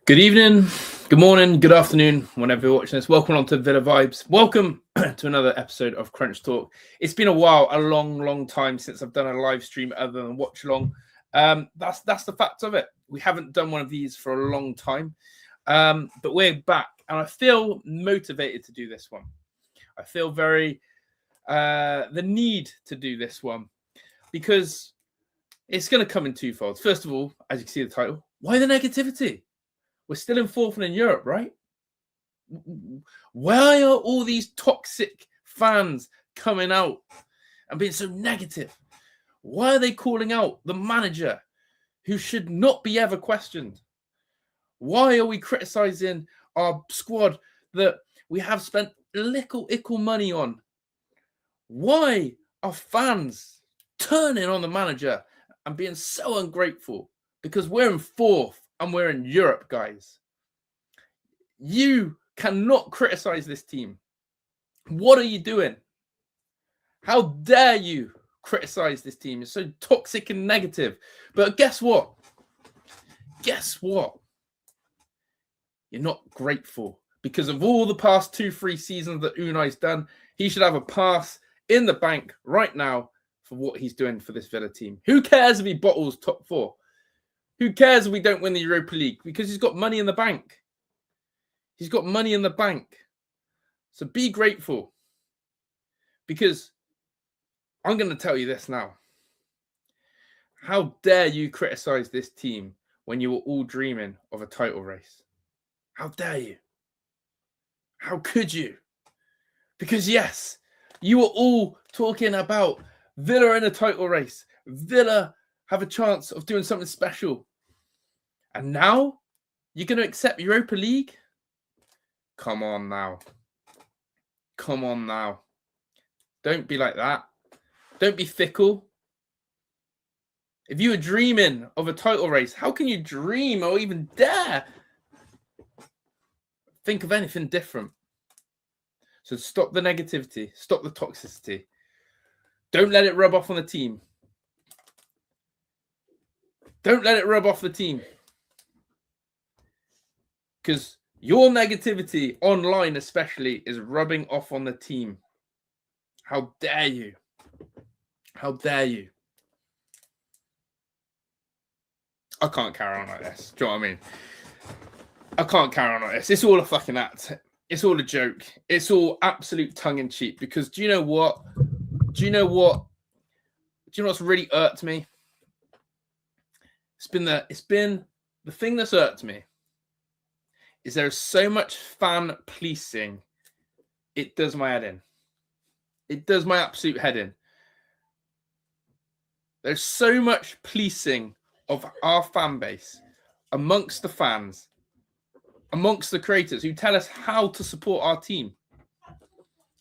Good evening, good morning, good afternoon, whenever you're watching this. Welcome on to Villa Vibes. Welcome to another episode of Crunch Talk. It's been a while, a long time since I've done a live stream other than watch along. That's the fact of it. We haven't done one of these for a long time, but we're back, and I feel motivated to do this one. I feel very the need to do this one because it's going to come in twofold. First of all, as you can see the title, why the negativity? We're still in fourth in Europe, right? Why are all these toxic fans coming out and being so negative? Why are they calling out the manager who should not be ever questioned? Why are we criticizing our squad that we have spent ickle money on? Why are fans turning on the manager and being so ungrateful? Because we're in fourth. And we're in Europe, guys. You cannot criticize this team. What are you doing? How dare you criticize this team? It's so toxic and negative. But guess what? Guess what? You're not grateful. Because of all the past 2-3 seasons that Unai's done, he should have a pass in the bank right now for what he's doing for this Villa team. Who cares if he bottles top 4? Who cares if we don't win the Europa League? Because he's got money in the bank. He's got money in the bank. So be grateful. Because I'm going to tell you this now. How dare you criticize this team when you were all dreaming of a title race? How dare you? How could you? Because yes, you were all talking about Villa in a title race. Villa have a chance of doing something special. And now you're going to accept Europa League? Come on now. Come on now. Don't be like that. Don't be fickle. If you were dreaming of a title race, how can you dream or even dare think of anything different? So stop the negativity. Stop the toxicity. Don't let it rub off on the team. Don't let it rub off the team. Because your negativity online especially is rubbing off on the team. How dare you? How dare you? I can't carry on like this. Do you know what I mean? I can't carry on like this. It's all a fucking act. It's all a joke. It's all absolute tongue-in-cheek. Because do you know what? Do you know what's really irked me? It's been the thing that's irked me is there is so much fan policing. It does my head in. It does my absolute head in. There's so much policing of our fan base amongst the fans, amongst the creators who tell us how to support our team.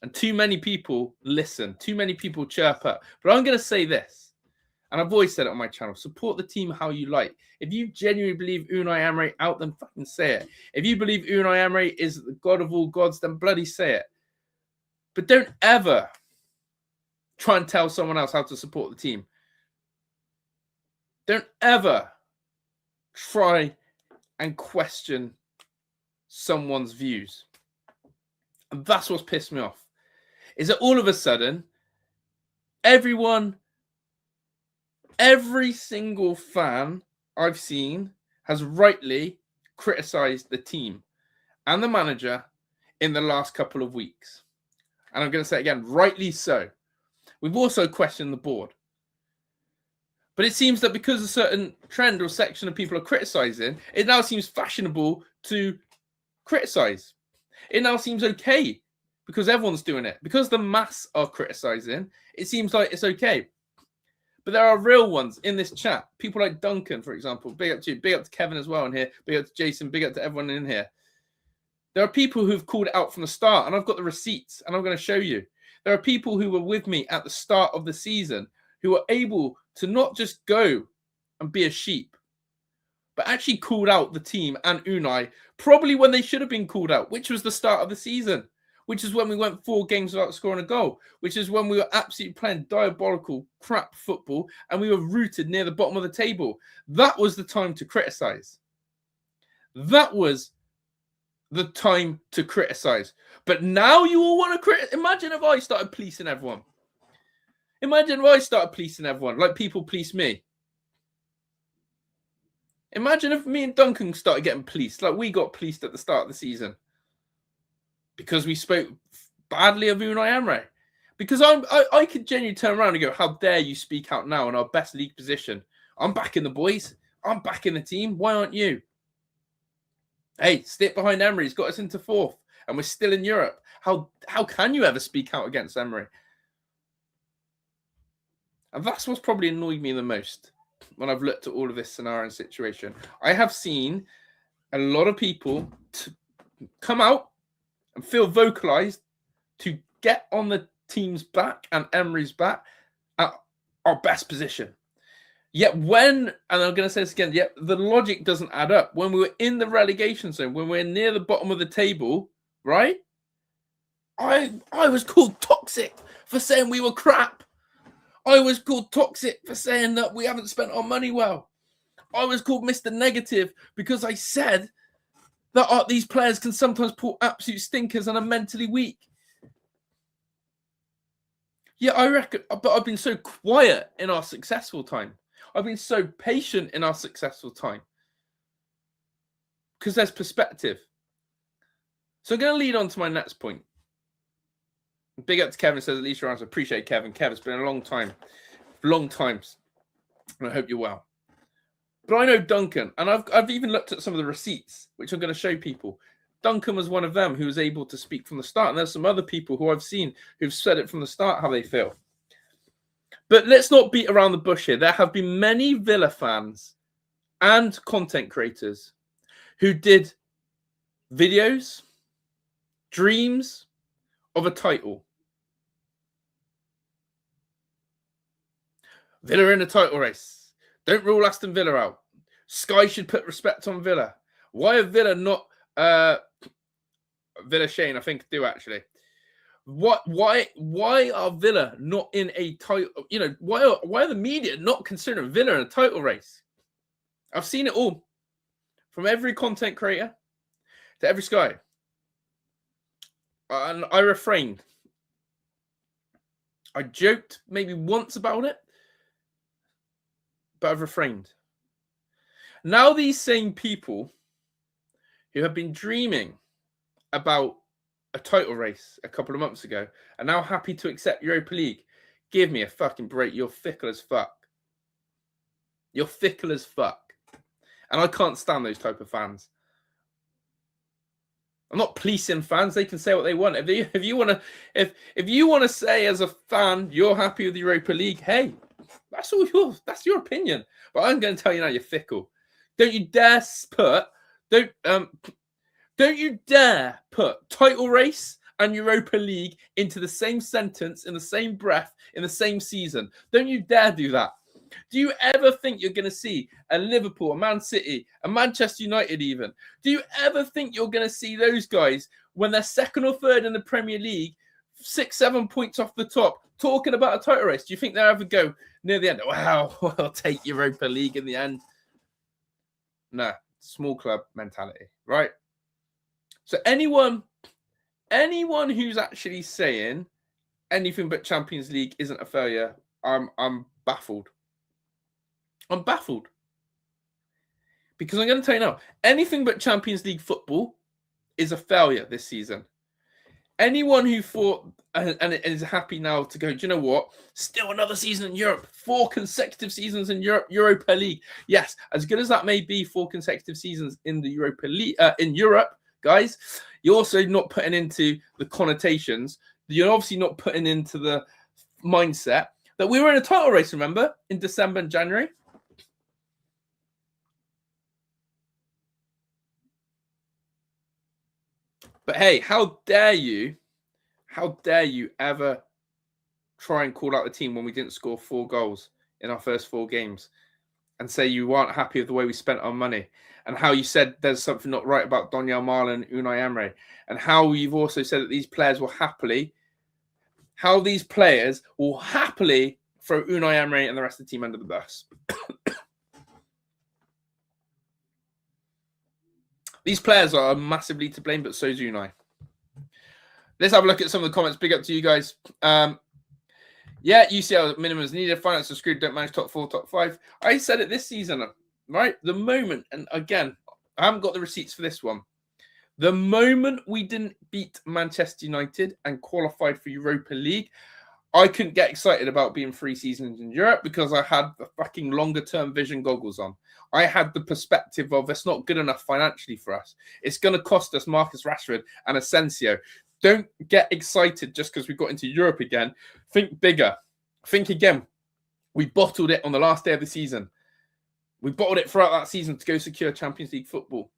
And too many people listen. Too many people chirp up. But I'm going to say this. And I've always said it on my channel. Support the team how you like. If you genuinely believe Unai Emery out, then fucking say it. If you believe Unai Emery is the God of all gods, then bloody say it. But don't ever try and tell someone else how to support the team. Don't ever try and question someone's views. And that's what's pissed me off. Is that all of a sudden, every single fan I've seen has rightly criticised the team and the manager in the last couple of weeks. And I'm going to say it again, rightly so. We've also questioned the board. But it seems that because a certain trend or section of people are criticising, it now seems fashionable to criticise. It now seems okay because everyone's doing it. Because the mass are criticising, it seems like it's okay. But there are real ones in this chat. People like Duncan, for example. Big up to you. Big up to Kevin as well in here. Big up to Jason. Big up to everyone in here. There are people who've called it out from the start, and I've got the receipts, and I'm going to show you. There are people who were with me at the start of the season who were able to not just go and be a sheep, but actually called out the team and Unai probably when they should have been called out, which was the start of the season. Which is when we went 4 games without scoring a goal, which is when we were absolutely playing diabolical crap football and we were rooted near the bottom of the table. That was the time to criticise. That was the time to criticize. But now you all want to criticize. Imagine if I started policing everyone. Imagine if I started policing everyone like people police me. Imagine if me and Duncan started getting policed like we got policed at the start of the season because we spoke badly of Unai Emery. Because I could genuinely turn around and go, how dare you speak out now in our best league position? I'm backing the boys. I'm backing the team. Why aren't you? Hey, stick behind Emery. He's got us into fourth and we're still in Europe. How can you ever speak out against Emery? And that's what's probably annoyed me the most when I've looked at all of this scenario and situation. I have seen a lot of people come out and feel vocalized to get on the team's back and Emery's back at our best position. Yet when, and I'm going to say this again, yet the logic doesn't add up. When we were in the relegation zone, when we were near the bottom of the table, right? I was called toxic for saying we were crap. I was called toxic for saying that we haven't spent our money well. I was called Mr. Negative because I said that these players can sometimes pull absolute stinkers and are mentally weak. Yeah, I reckon, but I've been so quiet in our successful time. I've been so patient in our successful time because there's perspective. So I'm going to lead on to my next point. Big up to Kevin, says at least your answer. Appreciate Kevin. Kevin, it's been a long time. Long times. And I hope you're well. But I know Duncan, and I've even looked at some of the receipts, which I'm going to show people. Duncan was one of them who was able to speak from the start. And there's some other people who I've seen who've said it from the start how they feel. But let's not beat around the bush here. There have been many Villa fans and content creators who did videos, dreams of a title. Villa in a title race. Don't rule Aston Villa out. Sky should put respect on Villa. Why are Villa not... Villa Shane, I think, do actually. Why are Villa not in a title? You know, why are the media not considering Villa in a title race? I've seen it all. From every content creator to every Sky. And I refrained. I joked maybe once about it. But I've refrained. Now these same people who have been dreaming about a title race a couple of months ago are now happy to accept Europa League. Give me a fucking break. You're fickle as fuck. You're fickle as fuck. And I can't stand those type of fans. I'm not policing fans. They can say what they want. If you want to say as a fan you're happy with the Europa League, hey, that's your opinion. But I'm going to tell you now, you're fickle. Don't you dare put title race and Europa League into the same sentence, in the same breath, in the same season. Don't you dare do that. Do you ever think you're going to see a Liverpool, a Man City, a Manchester United even? Do you ever think you're going to see those guys when they're second or third in the Premier League, 6-7 points off the top, talking about a title race? Do you think they'll ever go near the end? Wow, I'll take Europa League in the end. No, small club mentality, right? So anyone who's actually saying anything but Champions League isn't a failure, I'm baffled. I'm baffled. Because I'm going to tell you now, anything but Champions League football is a failure this season. Anyone who thought and is happy now to go, do you know what? Still another season in Europe. 4 consecutive seasons in Europa League. Yes, as good as that may be, 4 consecutive seasons in the Europa League, in Europe, guys, you're also not putting into the connotations. You're obviously not putting into the mindset that we were in a title race, remember, in December and January. But hey, how dare you ever try and call out the team when we didn't score 4 goals in our first 4 games and say you weren't happy with the way we spent our money, and how you said there's something not right about Donyell Malen and Unai Emery, and how you've also said that these players will happily throw Unai Emery and the rest of the team under the bus. These players are massively to blame, but so is Unai. Let's have a look at some of the comments. Big up to you guys. Yeah, UCL minimums needed. Finance are screwed. Don't manage top 4, top 5. I said it this season, right? The moment, and again, I haven't got the receipts for this one. The moment we didn't beat Manchester United and qualified for Europa League, I couldn't get excited about being 3 seasons in Europe because I had the fucking longer-term vision goggles on. I had the perspective of it's not good enough financially for us. It's going to cost us Marcus Rashford and Asensio. Don't get excited just because we got into Europe again. Think bigger. Think again. We bottled it on the last day of the season. We bottled it throughout that season to go secure Champions League football.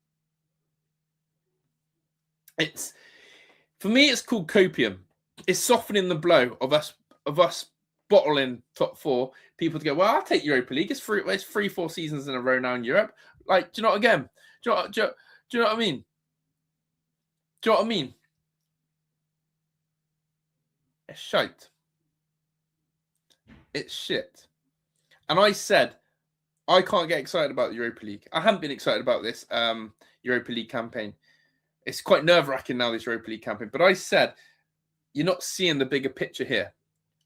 For me, it's called copium. It's softening the blow of us bottling top 4. People to go, well, I'll take Europa League. It's 3-4 seasons in a row now in Europe. Like, do you know what again? Do you know what I mean? Do you know what I mean? It's shite. It's shit. And I said, I can't get excited about the Europa League. I haven't been excited about this Europa League campaign. It's quite nerve-wracking now, this Europa League campaign. But I said, you're not seeing the bigger picture here.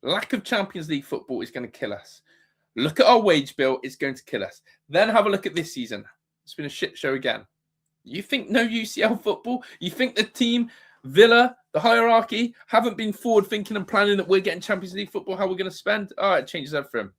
Lack of Champions League football is going to kill us. Look at our wage bill. It's going to kill us. Then have a look at this season. It's been a shit show again. You think no UCL football? You think the team, Villa, the hierarchy, haven't been forward thinking and planning that we're getting Champions League football, how we're going to spend? Oh, it changes everything.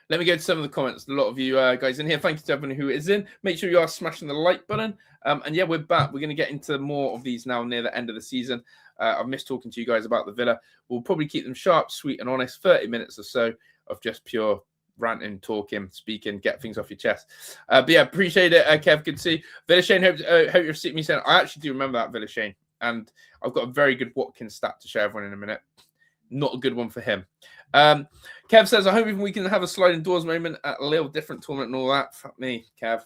Let me go to some of the comments. A lot of you guys in here. Thank you to everyone who is in. Make sure you are smashing the like button. And yeah, we're back. We're going to get into more of these now near the end of the season. I've missed talking to you guys about the Villa. We'll probably keep them sharp, sweet, and honest. 30 minutes or so of just pure ranting, talking, speaking, get things off your chest. But yeah, appreciate it, Kev. Good to see you. Villa Shane, hope you're seeing me saying. I actually do remember that Villa Shane. And I've got a very good Watkins stat to show everyone in a minute. Not a good one for him. Kev says, I hope even we can have a sliding doors moment at a little different tournament and all that. Fuck me, Kev.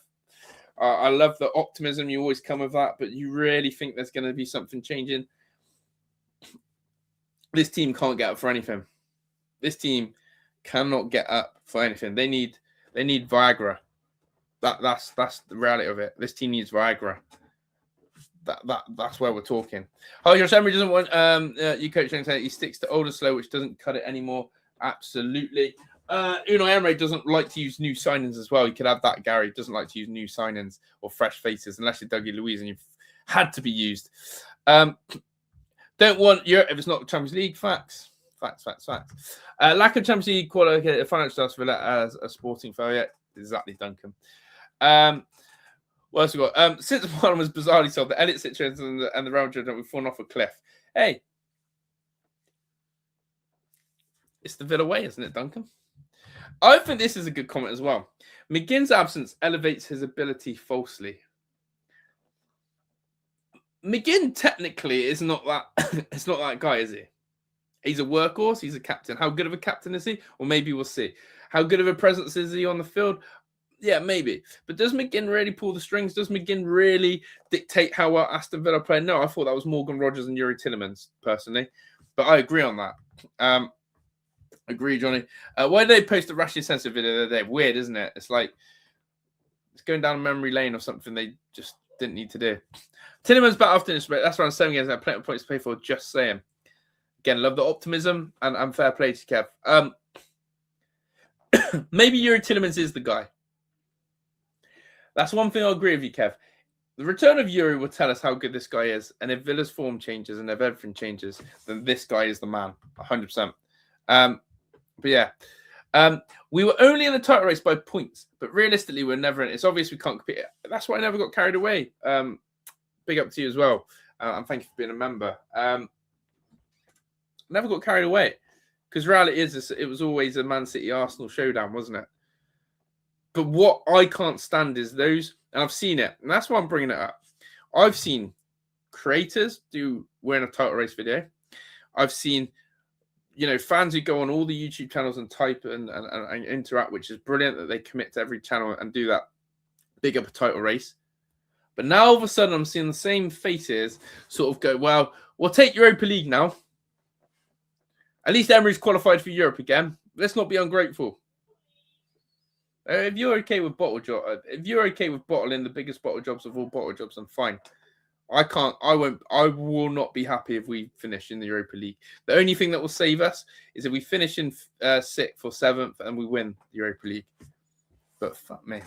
I love the optimism. You always come with that, but you really think there's going to be something changing? This team can't get up for anything. This team cannot get up for anything. They need Viagra. That's the reality of it. This team needs Viagra. That's where we're talking. Oh, Josh Emery doesn't want you coach saying he sticks to old and slow, which doesn't cut it anymore. Absolutely. Unai Emery doesn't like to use new signings as well. You could have that, Gary. Doesn't like to use new signings or fresh faces unless you're Dougie Luiz and you've had to be used. Don't want Europe if it's not Champions League. Facts. Lack of Champions League quality financial for Villa as a sporting failure. Exactly, Duncan. What else we got? Since one was bizarrely sold, the Elliott situation and the Real Madrid we've fallen off a cliff. Hey, it's the Villa way, isn't it, Duncan? I think this is a good comment as well. McGinn's absence elevates his ability falsely. McGinn technically is not that. It's not that guy, is he? He's a workhorse. He's a captain. How good of a captain is he? Or maybe we'll see. How good of a presence is he on the field? Yeah, maybe. But does McGinn really pull the strings? Does McGinn really dictate how well Aston Villa play? No, I thought that was Morgan Rogers and Yuri Tillemans, personally. But I agree on that. Agree, Johnny. Why did they post the Rashid Sensor video the other day? Weird, isn't it? It's like it's going down a memory lane or something they just didn't need to do. Tillemans back after this, but that's what I'm saying. Guys, I have plenty of points to pay for. Just saying. Again, love the optimism and fair play to Kev. Maybe Yuri Tillemans is the guy. That's one thing I'll agree with you, Kev. The return of Yuri will tell us how good this guy is. And if Villa's form changes and if everything changes, then this guy is the man. 100%. But yeah. We were only in the title race by points. But realistically, we're never in. It's obvious we can't compete. That's why I never got carried away. Big up to you as well. And thank you for being a member. Never got carried away. Because reality is, it was always a Man City-Arsenal showdown, wasn't it? But what I can't stand is those, and I've seen it, and that's why I'm bringing it up. I've seen creators win a title race video. I've seen, fans who go on all the YouTube channels and type and interact, which is brilliant that they commit to every channel and do that. Big up a title race. But now all of a sudden I'm seeing the same faces sort of go, well, we'll take Europa League now. At least Emery's qualified for Europe again. Let's not be ungrateful. If you're okay with if you're okay with bottling the biggest bottle jobs of all bottle jobs, then fine. I will not be happy if we finish in the Europa League. The only thing that will save us is if we finish in 6th or 7th and we win the Europa League. But fuck me.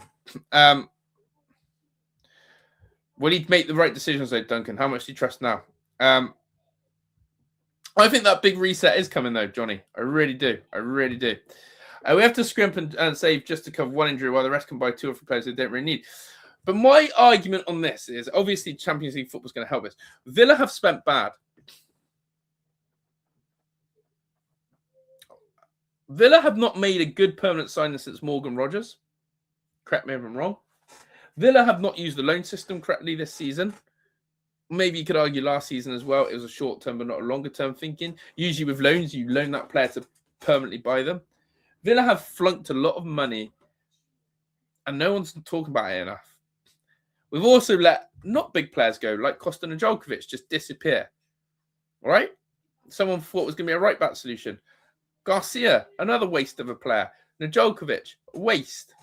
Will he make the right decisions though, Duncan? How much do you trust now? I think that big reset is coming though, Johnny. I really do. We have to scrimp and save just to cover one injury while the rest can buy 2 or 3 players they don't really need. But my argument on this is obviously Champions League football is going to help us. Villa have spent bad. Villa have not made a good permanent signing since Morgan Rogers. Correct me if I'm wrong. Villa have not used the loan system correctly this season. Maybe you could argue last season as well. It was a short-term but not a longer-term thinking. Usually with loans, you loan that player to permanently buy them. Villa have flunked a lot of money and no one's talking about it enough. We've also let not big players go, like Costa and Djokovic, just disappear. All right? Someone thought was going to be a right-back solution. Garcia, another waste of a player. Djokovic, waste.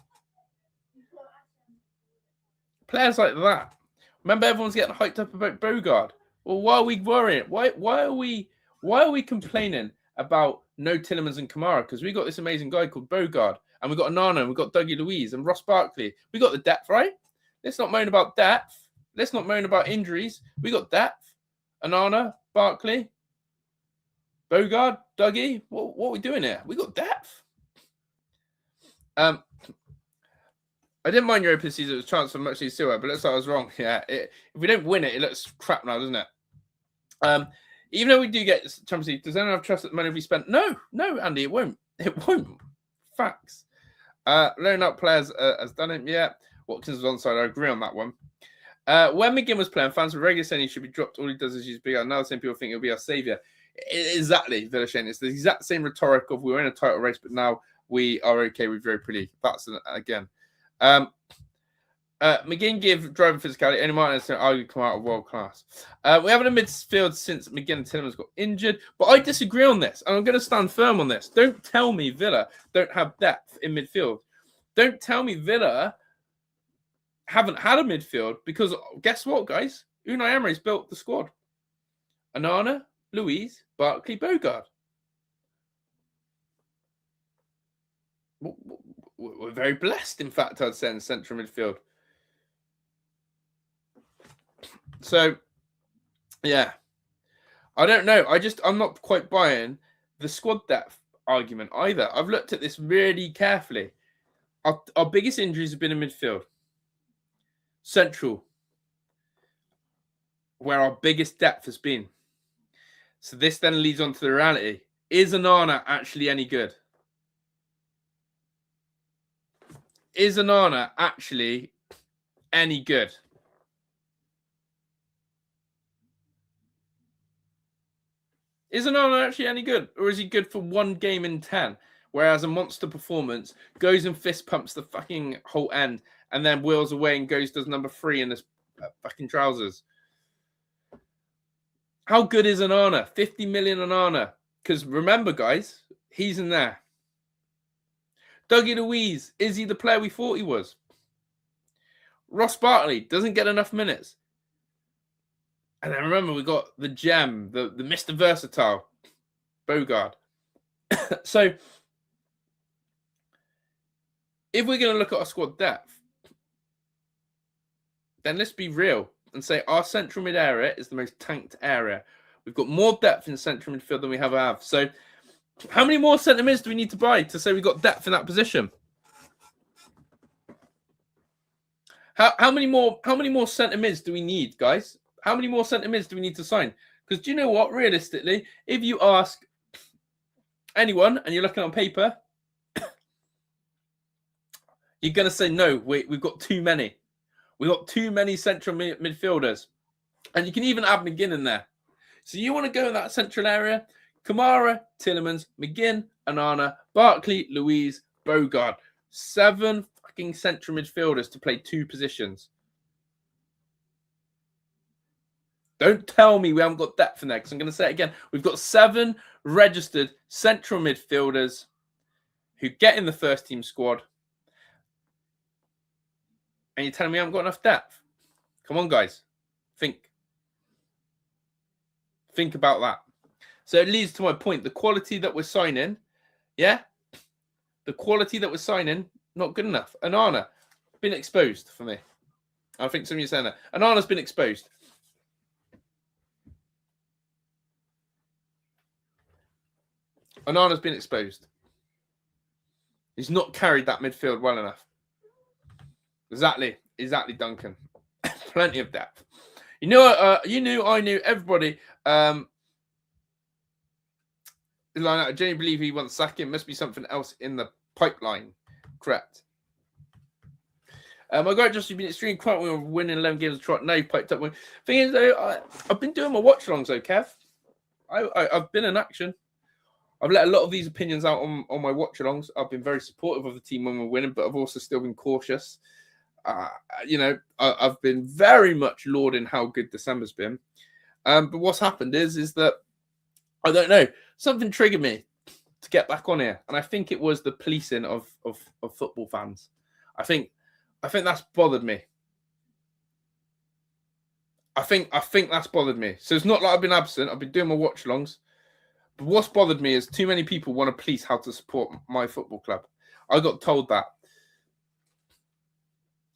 Players like that. Remember, everyone's getting hyped up about Bogard. Well, why are we worrying? Why are we complaining about no Tielemans and Kamara? Because we got this amazing guy called Bogard, and we got Onana, and we got Dougie Luiz and Ross Barkley. We got the depth, right? Let's not moan about depth. Let's not moan about injuries. We got depth. Onana, Barkley, Bogard, Dougie. What are we doing here? We got depth. I didn't mind Europa season. It was transfer much easier, but looks like I was wrong. Yeah, if we don't win it, it looks crap now, doesn't it? Even though we do get Champions League, does anyone have trust that the money will be spent? No, Andy, it won't. It won't. Facts. Loan out players has done it. Yeah, Watkins was onside. I agree on that one. When McGinn was playing, fans were regularly saying he should be dropped. All he does is use big. Now the same people think he'll be our saviour. Exactly, Villashane. It's the exact same rhetoric of we were in a title race, but now we are okay with Europa League. That's again. McGinn give driving physicality. Any Martin has argue come out of world class. We haven't a midfield since McGinn and Tielemans got injured, but I disagree on this, and I'm going to stand firm on this. Don't tell me Villa don't have depth in midfield. Don't tell me Villa haven't had a midfield, because guess what, guys? Unai Emery's built the squad. Onana, Luiz, Barkley, Bogard. We're very blessed, in fact, I'd say, in central midfield. So, yeah. I don't know. I'm not quite buying the squad depth argument either. I've looked at this really carefully. Our biggest injuries have been in midfield. Central, where our biggest depth has been. So this then leads on to the reality. Is Onana actually any good? Is Onana actually any good? Is Onana actually any good? Or is he good for one game in 10? Whereas a monster performance goes and fist pumps the fucking whole end and then wheels away and does number 3 in his fucking trousers. How good is Onana? 50 million Onana. Because remember, guys, he's in there. Dougie Luiz, is he the player we thought he was? Ross Barkley doesn't get enough minutes. And then remember, we got the gem, the Mr. Versatile, Bogard. So, if we're going to look at our squad depth, then let's be real and say our central mid area is the most tanked area. We've got more depth in central midfield than we have. So, how many more centre mids do we need to buy to say we've got depth in that position? How many more centre mids do we need, guys? How many more centre mids do we need to sign? Because do you know what? Realistically, if you ask anyone and you're looking on paper, you're going to say, no, we've got too many. We've got too many central midfielders. And you can even add McGinn in there. So you want to go in that central area? Kamara, Tielemans, McGinn, Onana, Barkley, Luiz, Bogard. 7 fucking central midfielders to play 2 positions. Don't tell me we haven't got depth in there, because I'm going to say it again. We've got 7 registered central midfielders who get in the first team squad. And you're telling me I haven't got enough depth? Come on, guys. Think about that. So it leads to my point. The quality that we're signing, yeah? The quality that we're signing, not good enough. Onana, been exposed for me. I think some of you are saying that. Onana's been exposed. Onana's been exposed. He's not carried that midfield well enough. Exactly, Duncan. Plenty of depth. You know, you knew, I knew, everybody. I genuinely believe he wants sacking. Must be something else in the pipeline. Correct. My guy just been extremely quiet when we were winning 11 games of trot. Now he piped up. Thing is, though, I've been doing my watch-alongs, though, Kev. I've been in action. I've let a lot of these opinions out on my watch-alongs. I've been very supportive of the team when we're winning, but I've also still been cautious. You know, I've been very much lauding how good December's been. But what's happened is that, I don't know, something triggered me to get back on here. And I think it was the policing of football fans. I think that's bothered me. I think that's bothered me. So it's not like I've been absent. I've been doing my watch-alongs. But what's bothered me is too many people want to police how to support my football club. I got told that.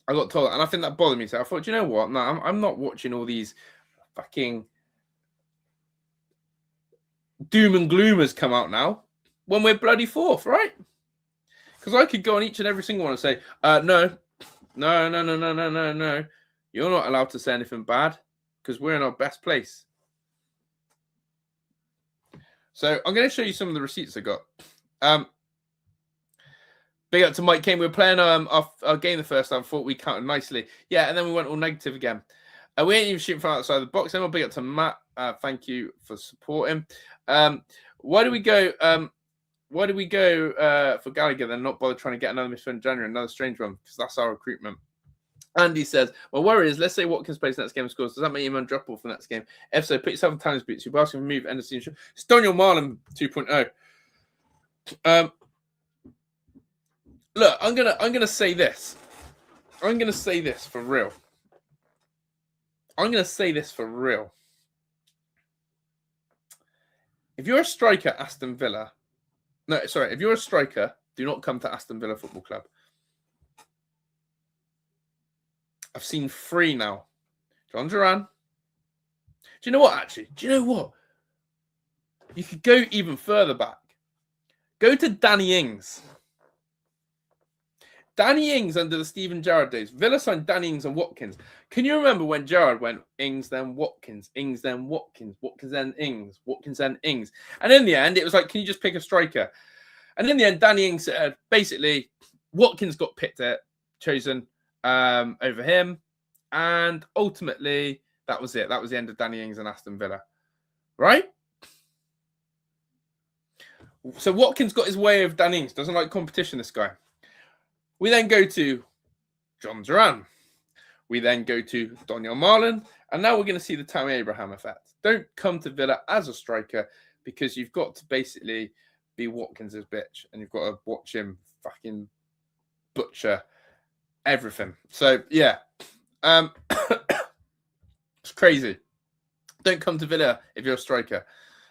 And I think that bothered me. So I thought, you know what? No, I'm not watching all these fucking doom and gloomers come out now when we're bloody fourth, right? Because I could go on each and every single one and say, no. You're not allowed to say anything bad because we're in our best place. So I'm going to show you some of the receipts I got. Big up to Mike Kane. We were playing our game the first time. Thought we counted nicely. Yeah, and then we went all negative again. We ain't even shooting from outside the box anymore. Big up to Matt. Thank you for supporting. Why do we go for Gallagher then not bother trying to get another midfielder in January, another strange one? Because that's our recruitment. Andy says, my worry is, let's say Watkins plays next game and scores. Does that make him undroppable for the next game? If so, put yourself in Tanner's boots. You're asking for move, end of season. Daniel Marlon 2.0. Look, I'm gonna say this. I'm gonna say this for real. If you're a striker at Aston Villa, if you're a striker, do not come to Aston Villa Football Club. I've seen 3 now. John Duran. Do you know what, actually? Do you know what? You could go even further back. Go to Danny Ings. Danny Ings under the Steven Gerrard days. Villa signed Danny Ings and Watkins. Can you remember when Gerrard went Ings, then Watkins, Ings, then Watkins, Watkins, then Ings, Watkins, then Ings? And in the end, it was like, can you just pick a striker? And in the end, Danny Ings said, basically, Watkins got chosen over him. And ultimately, that was it. That was the end of Danny Ings and Aston Villa. Right? So Watkins got his way of Danny Ings. Doesn't like competition, this guy. We then go to John Duran. We then go to Daniel Marlon. And now we're going to see the Tammy Abraham effect. Don't come to Villa as a striker because you've got to basically be Watkins' bitch. And you've got to watch him fucking butcher everything. So, yeah. It's crazy. Don't come to Villa if you're a striker.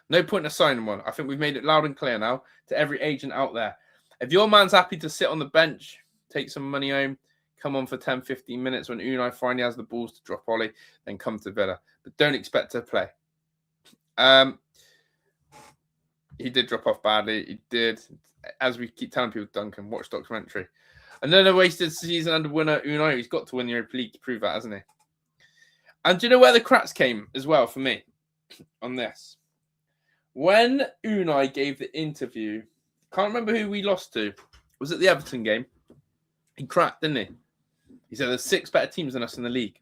No point in signing one. I think we've made it loud and clear now to every agent out there. If your man's happy to sit on the bench, take some money home, come on for 10, 15 minutes when Unai finally has the balls to drop Ollie, then come to Villa. But don't expect to play. He did drop off badly. He did. As we keep telling people, Duncan, watch documentary. Another wasted season under winner Unai. He's got to win the Europa League to prove that, hasn't he? And do you know where the cracks came as well for me on this? When Unai gave the interview, can't remember who we lost to. Was it the Everton game? He cracked, didn't he? He said there's 6 better teams than us in the league.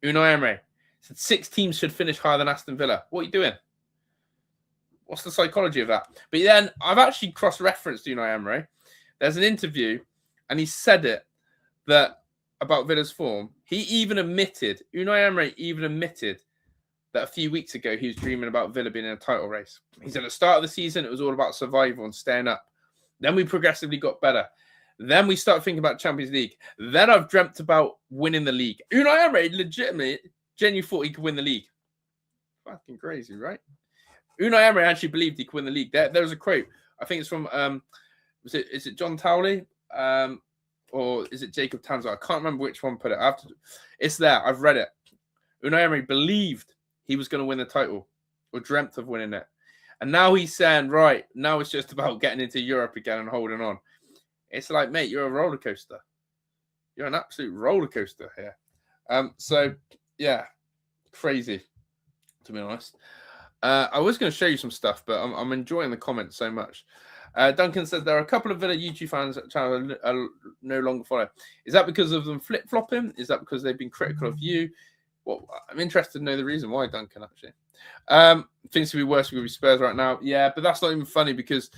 Unai Emery said 6 teams should finish higher than Aston Villa. What are you doing? What's the psychology of that? But then I've actually cross-referenced Unai Emery. There's an interview, and he said it that about Villa's form. Unai Emery even admitted that a few weeks ago he was dreaming about Villa being in a title race. He said at the start of the season it was all about survival and staying up. Then we progressively got better. Then we start thinking about Champions League. Then I've dreamt about winning the league. Unai Emery legitimately, genuinely thought he could win the league. Fucking crazy, right? Unai Emery actually believed he could win the league. There was a quote. I think it's from is it John Towley? Or is it Jacob Tanzer? I can't remember which one put it. It's there. I've read it. Unai Emery believed he was going to win the title, or dreamt of winning it. And now he's saying, right, now it's just about getting into Europe again and holding on. It's like, mate, you're a roller coaster. You're an absolute roller coaster here. So, yeah, crazy, to be honest. I was going to show you some stuff, but I'm enjoying the comments so much. Duncan says there are a couple of Villa YouTube fans that channel are no longer follow. Is that because of them flip-flopping? Is that because they've been critical of you? Well, I'm interested to know the reason why, Duncan, actually. Things could be worse with Spurs right now. Yeah, but that's not even funny because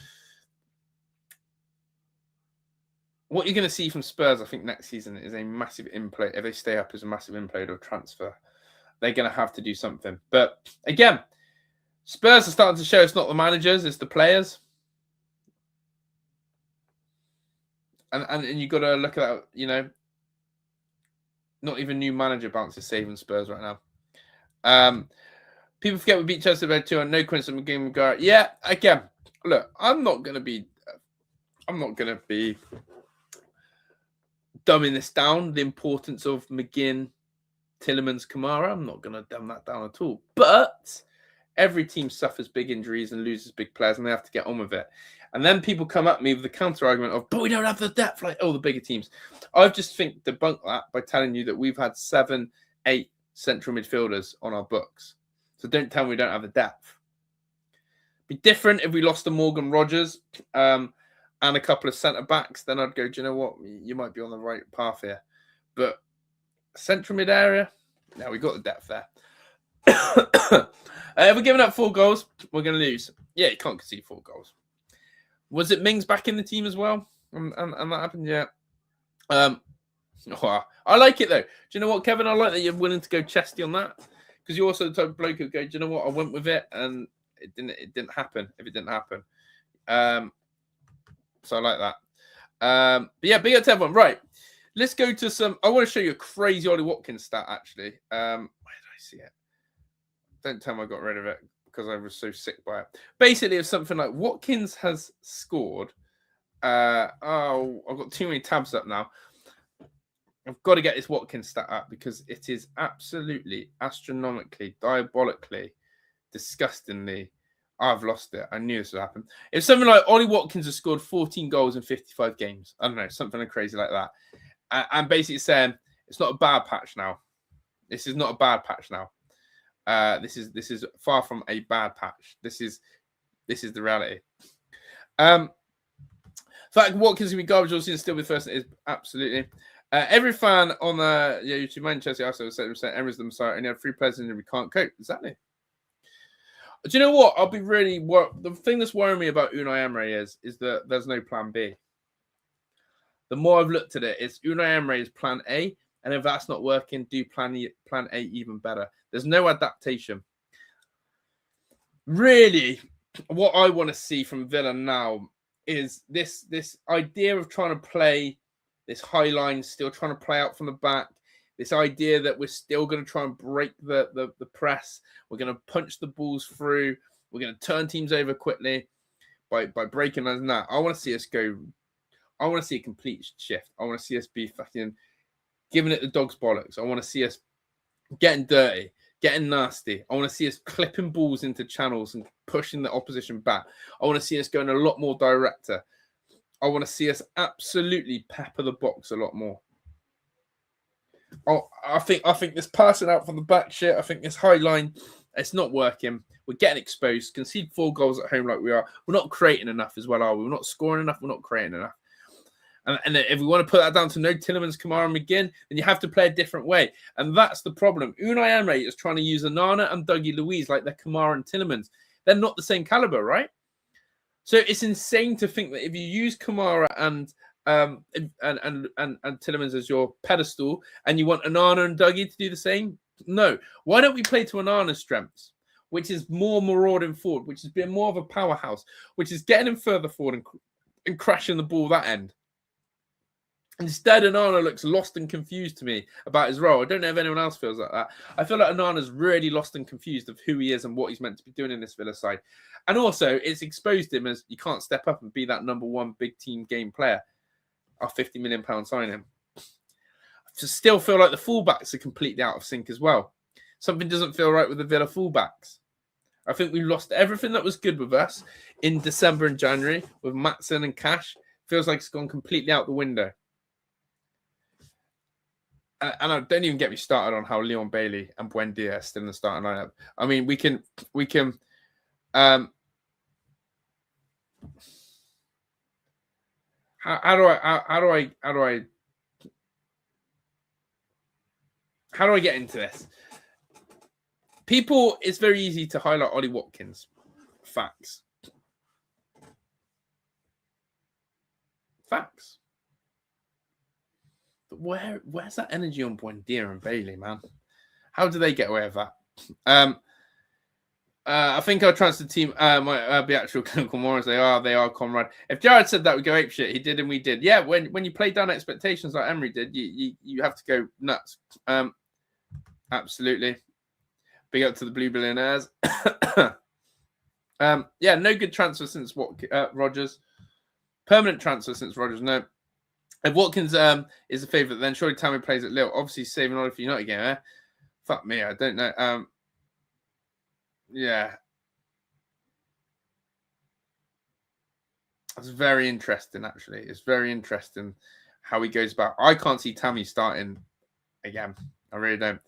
what you're going to see from Spurs, I think, next season is a massive implode. If they stay up, is a massive implode of transfer. They're going to have to do something. But again, Spurs are starting to show it's not the managers, it's the players. And you've got to look at that, you know, not even new manager bounce is saving Spurs right now. People forget we beat Chelsea by 2 and no coincidence game with Garrett. Yeah, again, look, I'm not going to be dumbing this down, the importance of McGinn, Tielemans, Kamara. I'm not going to dumb that down at all. But every team suffers big injuries and loses big players, and they have to get on with it. And then people come at me with the counter argument of, but we don't have the depth like all the bigger teams. I just think debunk that by telling you that we've had 7, 8 central midfielders on our books. So don't tell me we don't have the depth. Be different if we lost to Morgan Rogers and a couple of centre backs. Then I'd go, do you know what? You might be on the right path here. But central mid area, no, we got the depth there. If we're giving up 4 goals, we're going to lose. Yeah, you can't concede 4 goals. Was it Mings back in the team as well? And that happened, yeah. I like it, though. Do you know what, Kevin? I like that you're willing to go chesty on that. Because you're also the type of bloke who go, do you know what? I went with it, and it didn't happen if it didn't happen. So I like that. But yeah, big up to everyone. Right. Let's go to some... I want to show you a crazy Ollie Watkins stat, actually. Where did I see it? Don't tell me I got rid of it, because I was so sick by it. Basically, it's something like Watkins has scored. I've got too many tabs up now. I've got to get this Watkins stat up because it is absolutely, astronomically, diabolically, disgustingly. I've lost it. I knew this would happen. It's something like Ollie Watkins has scored 14 goals in 55 games. I don't know, something crazy like that. And basically saying it's not a bad patch now. This is not a bad patch now. This is far from a bad patch. This is the reality. Fact Watkins can be garbage also still with first is absolutely. Every fan on the YouTube Manchester also said Emery's the Messiah and he had 3 players in and we can't cope. Exactly. Do you know what? I'll be really the thing that's worrying me about Unai Emery is that there's no plan B. The more I've looked at it, it's Unai Emery is plan A, and if that's not working, do plan A even better. There's no adaptation. Really, what I want to see from Villa now is this idea of trying to play this high line, still trying to play out from the back. This idea that we're still going to try and break the press. We're going to punch the balls through. We're going to turn teams over quickly by breaking us. That I want to see us go. I want to see a complete shift. I want to see us be fucking giving it the dog's bollocks. I want to see us getting dirty, getting nasty. I want to see us clipping balls into channels and pushing the opposition back. I want to see us going a lot more director. I want to see us absolutely pepper the box a lot more. I think this passing out from the back shit, I think this high line, it's not working. We're getting exposed. Concede 4 goals at home like we are. We're not creating enough as well, are we? We're not scoring enough. We're not creating enough. And if we want to put that down to no Tielemans, Kamara, and McGinn, then you have to play a different way. And that's the problem. Unai Emery is trying to use Onana and Dougie Luiz like they're Kamara and Tielemans. They're not the same caliber, right? So it's insane to think that if you use Kamara and Tielemans as your pedestal, and you want Onana and Dougie to do the same, no. Why don't we play to Onana's strengths, which is more marauding forward, which is being more of a powerhouse, which is getting him further forward and crashing the ball that end. Instead, Onana looks lost and confused to me about his role. I don't know if anyone else feels like that. I feel like Onana's really lost and confused of who he is and what he's meant to be doing in this Villa side. And also, it's exposed him as you can't step up and be that number one big team game player. Our £50 million signing. I still feel like the fullbacks are completely out of sync as well. Something doesn't feel right with the Villa fullbacks. I think we lost everything that was good with us in December and January with Matson and Cash. Feels like it's gone completely out the window. And I don't even get me started on how Leon Bailey and Buendia are still in the starting lineup. I mean, we can. How do I get into this? People, it's very easy to highlight Ollie Watkins. Facts. But where's that energy on Buendia and Bailey, man? How do they get away with that? I think our transfer team might be actual clinical morons. They are, comrade. If Jared said that, we go apeshit. He did, and we did. Yeah, when you play down expectations like Emery did, you have to go nuts. Absolutely. Big up to the Blue Billionaires. Yeah, no good transfer since Rodgers. Permanent transfer since Rodgers. No. If Watkins is a favourite, then surely Tammy plays at Lille. Obviously, saving Ollie for United game, eh? Fuck me, I don't know. Yeah. It's very interesting, actually. It's very interesting how he goes about. I can't see Tammy starting again. I really don't.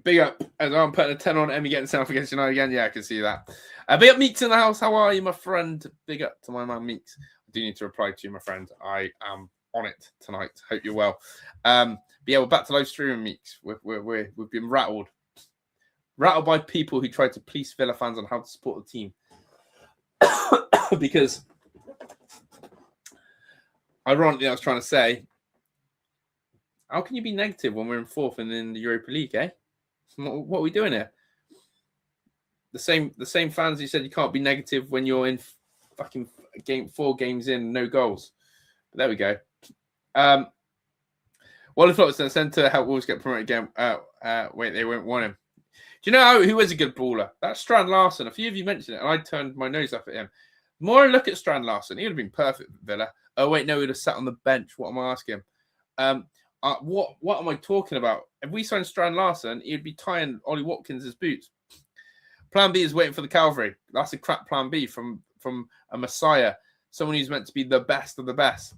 Big up. As I'm putting a 10 on Emmy getting sent off against United again. Yeah, I can see that. Big up Meeks in the house. How are you, my friend? Big up to my man Meeks. I do need to reply to you, my friend. I am on it tonight. Hope you're well. But yeah, we're back to live streaming, Meeks. We've been rattled by people who try to police Villa fans on how to support the team. Because, ironically, I was trying to say, how can you be negative when we're in fourth and in the Europa League, eh? What are we doing here? The same fans who said you can't be negative when you're in fucking 4 games in, no goals. But there we go. Wally Flotsam sent to help Wolves get promoted again. Wait, they won't want him. Do you know who is a good baller? That's Strand Larson. A few of you mentioned it, and I turned my nose up at him. The more I look at Strand Larson, he would have been perfect for Villa. Oh, wait, no, he would have sat on the bench. What am I asking? What am I talking about? If we signed Strand Larson, he'd be tying Ollie Watkins' boots. Plan B is waiting for the cavalry. That's a crap plan B from a messiah, someone who's meant to be the best of the best.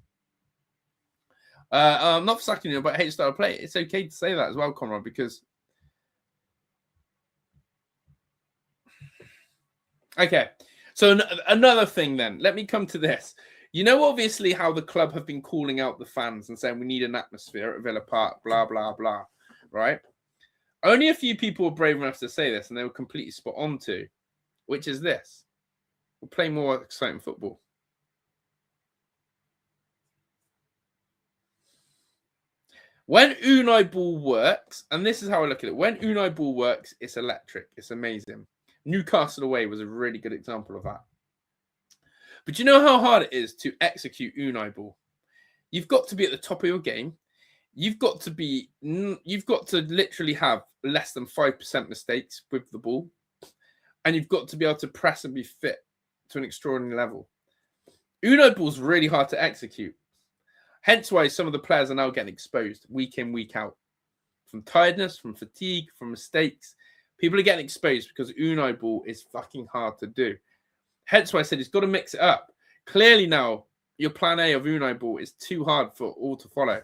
I'm not sacking you, but I hate style of play. It's okay to say that as well, Conrad, because... Okay, so another thing then. Let me come to this. You know, obviously, how the club have been calling out the fans and saying we need an atmosphere at Villa Park, blah, blah, blah, right? Only a few people were brave enough to say this, and they were completely spot on to, which is this. We'll play more exciting football. When Unai Ball works, and this is how I look at it, when Unai Ball works, it's electric. It's amazing. Newcastle away was a really good example of that. But you know how hard it is to execute Unai Ball? You've got to be at the top of your game. You've got to literally have less than 5% mistakes with the ball. And you've got to be able to press and be fit to an extraordinary level. Unai Ball's really hard to execute. Hence why some of the players are now getting exposed week in, week out. From tiredness, from fatigue, from mistakes. People are getting exposed because Unai Ball is fucking hard to do. Hence why I said he's got to mix it up. Clearly now, your plan A of Unai Ball is too hard for all to follow.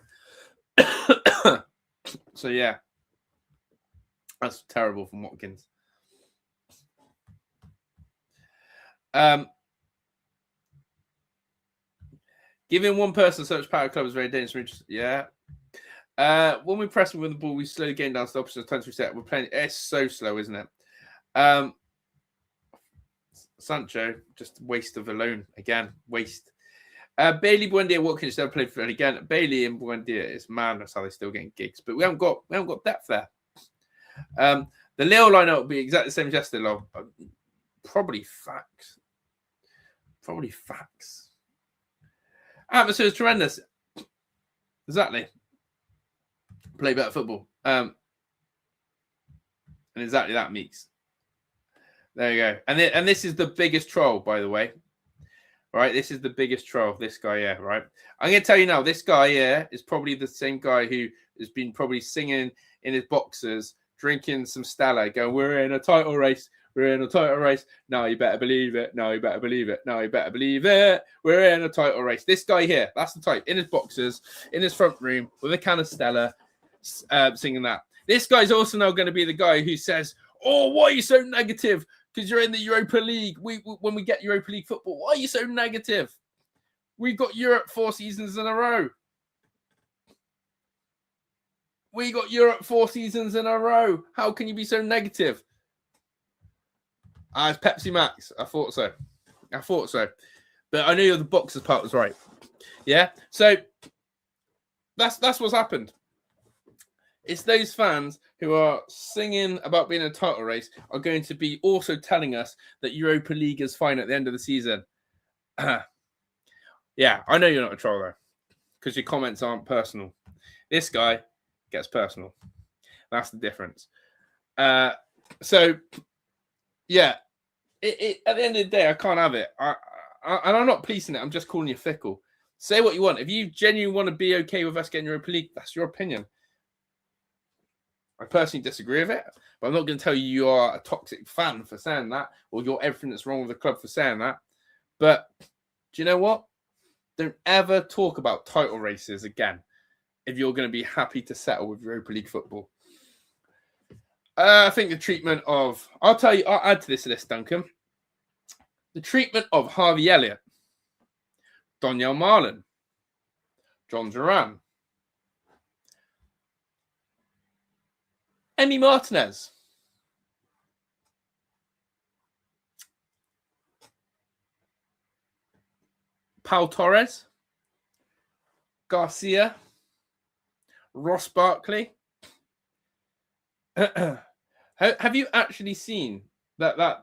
So, yeah. That's terrible from Watkins. Giving one person so much power club is very dangerous. Yeah. When we press with the ball, we slowly gain down to the opposite time to reset. We're playing. It's so slow, isn't it? Sancho, just waste of a loan again. Waste. Bailey, Buendia, Watkins never played for it again. Bailey and Buendia, it's madness how they're still getting gigs, but we haven't got depth there. The Lille lineup will be exactly the same as yesterday. Lol. Probably facts. Atmosphere is tremendous. Exactly. Play better football. And exactly that, Meeks. There you go. And this is the biggest troll, by the way. Right? This is the biggest troll. This guy here, right? I'm going to tell you now, this guy here is probably the same guy who has been probably singing in his boxers, drinking some Stella, going, we're in a title race. We're in a title race. No, you better believe it. No, you better believe it. No, you better believe it. We're in a title race. This guy here, that's the type, in his boxers, in his front room, with a can of Stella, singing that. This guy's also now going to be the guy who says, oh, why are you so negative? Because you're in the Europa League. When we get Europa League football, why are you so negative? We've got Europe 4 seasons in a row. We got Europe 4 seasons in a row. How can you be so negative? It's Pepsi Max. I thought so. But I knew the boxers part was right. Yeah. So that's what's happened. It's those fans who are singing about being in a title race are going to be also telling us that Europa League is fine at the end of the season. Yeah, I know you're not a troll though, because your comments aren't personal. This guy gets personal. That's the difference. So, yeah, at the end of the day, I can't have it. And I'm not policing it. I'm just calling you fickle. Say what you want. If you genuinely want to be okay with us getting Europa League, that's your opinion. I personally disagree with it, but I'm not going to tell you you are a toxic fan for saying that, or you're everything that's wrong with the club for saying that. But do you know what? Don't ever talk about title races again if you're going to be happy to settle with Europa League football. I think the treatment of... I'll add to this list, Duncan. The treatment of Harvey Elliott, Donyell Marlin, John Duran, Emi Martinez, Pau Torres, Garcia, Ross Barkley. Have you actually seen that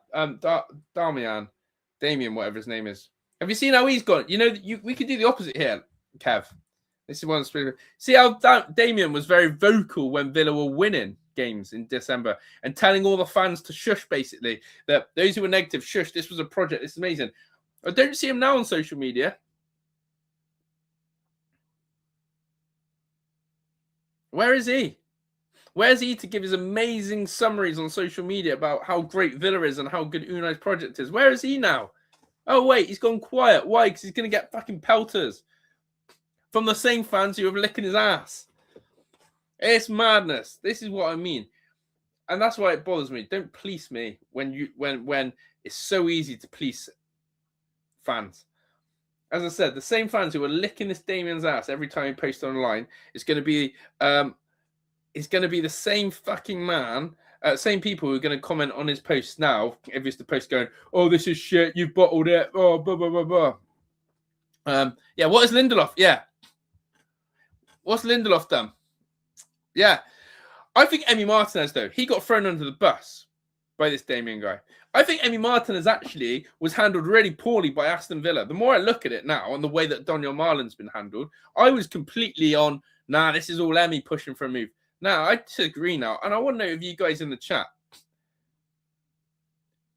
Damien, whatever his name is? Have you seen how he's gone? You know, we could do the opposite here, Kev. This is one. See how Damien was very vocal when Villa were winning games in December and telling all the fans to shush, basically, that those who were negative, shush, this was a project, this is amazing. I don't see him now on social media. Where is he? Where's he to give his amazing summaries on social media about how great Villa is and how good Unai's project is? Where is he now? Oh, wait, he's gone quiet. Why? Because he's going to get fucking pelters from the same fans who are licking his ass. It's madness. This is what I mean. And that's why it bothers me. Don't police me when it's so easy to police fans. As I said, the same fans who are licking this Damien's ass every time he posts online is going to be the same fucking man, same people who are going to comment on his posts now. If it's the post going, oh, this is shit, you've bottled it, oh, blah, blah, blah, blah. Yeah, what is Lindelof? Yeah. What's Lindelof done? Yeah. I think Emi Martinez, though, he got thrown under the bus by this Damien guy. I think Emi Martinez actually was handled really poorly by Aston Villa. The more I look at it now and the way that Donyell Marlin's been handled, I was completely on, nah, this is all Emi pushing for a move. Now, I disagree now, and I want to know if you guys in the chat,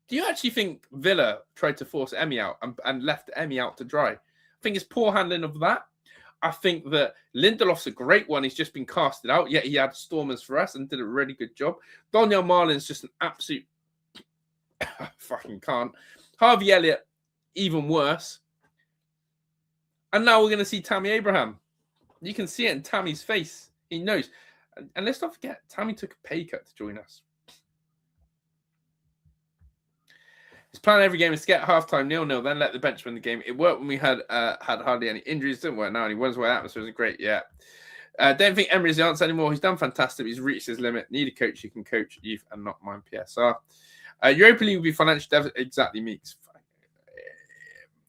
do you actually think Villa tried to force Emi out and left Emi out to dry? I think it's poor handling of that. I think that Lindelof's a great one. He's just been casted out, yet he had Stormers for us and did a really good job. Donyell Marlin's just an absolute... fucking can't. Harvey Elliott, even worse. And now we're going to see Tammy Abraham. You can see it in Tammy's face. He knows. And let's not forget, Tammy took a pay cut to join us. His plan every game is to get halftime 0-0, then let the bench win the game. It worked when we had hardly any injuries. Didn't work now. And he wins away. Atmosphere was great. Yeah. Don't think Emery is the answer anymore. He's done fantastic. He's reached his limit. Need a coach who can coach youth and not mind PSR. Europa League will be financial deficit. Exactly, Meeks.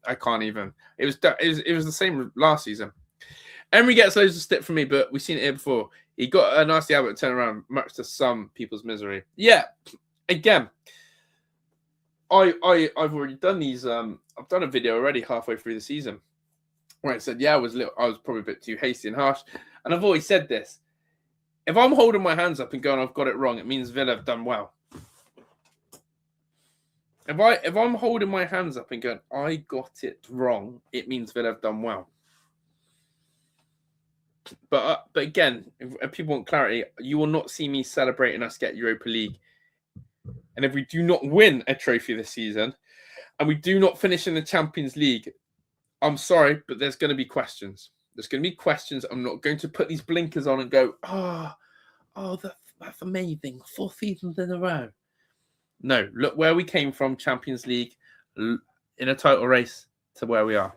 I can't even. It was the same last season. Emery gets loads of stick from me, but we've seen it here before. He got a nasty habit turn around, much to some people's misery. Yeah. Again, I've already done these. I've done a video already halfway through the season where I said, yeah, I was probably a bit too hasty and harsh. And I've always said this. If I'm holding my hands up and going, I've got it wrong, it means Villa have done well. If I'm holding my hands up and going, I got it wrong, it means Villa have done well. But again, if people want clarity, you will not see me celebrating us get Europa League. And if we do not win a trophy this season, and we do not finish in the Champions League, I'm sorry, but there's going to be questions. There's going to be questions. I'm not going to put these blinkers on and go, that's amazing. 4 seasons in a row. No, look where we came from, Champions League, in a title race to where we are.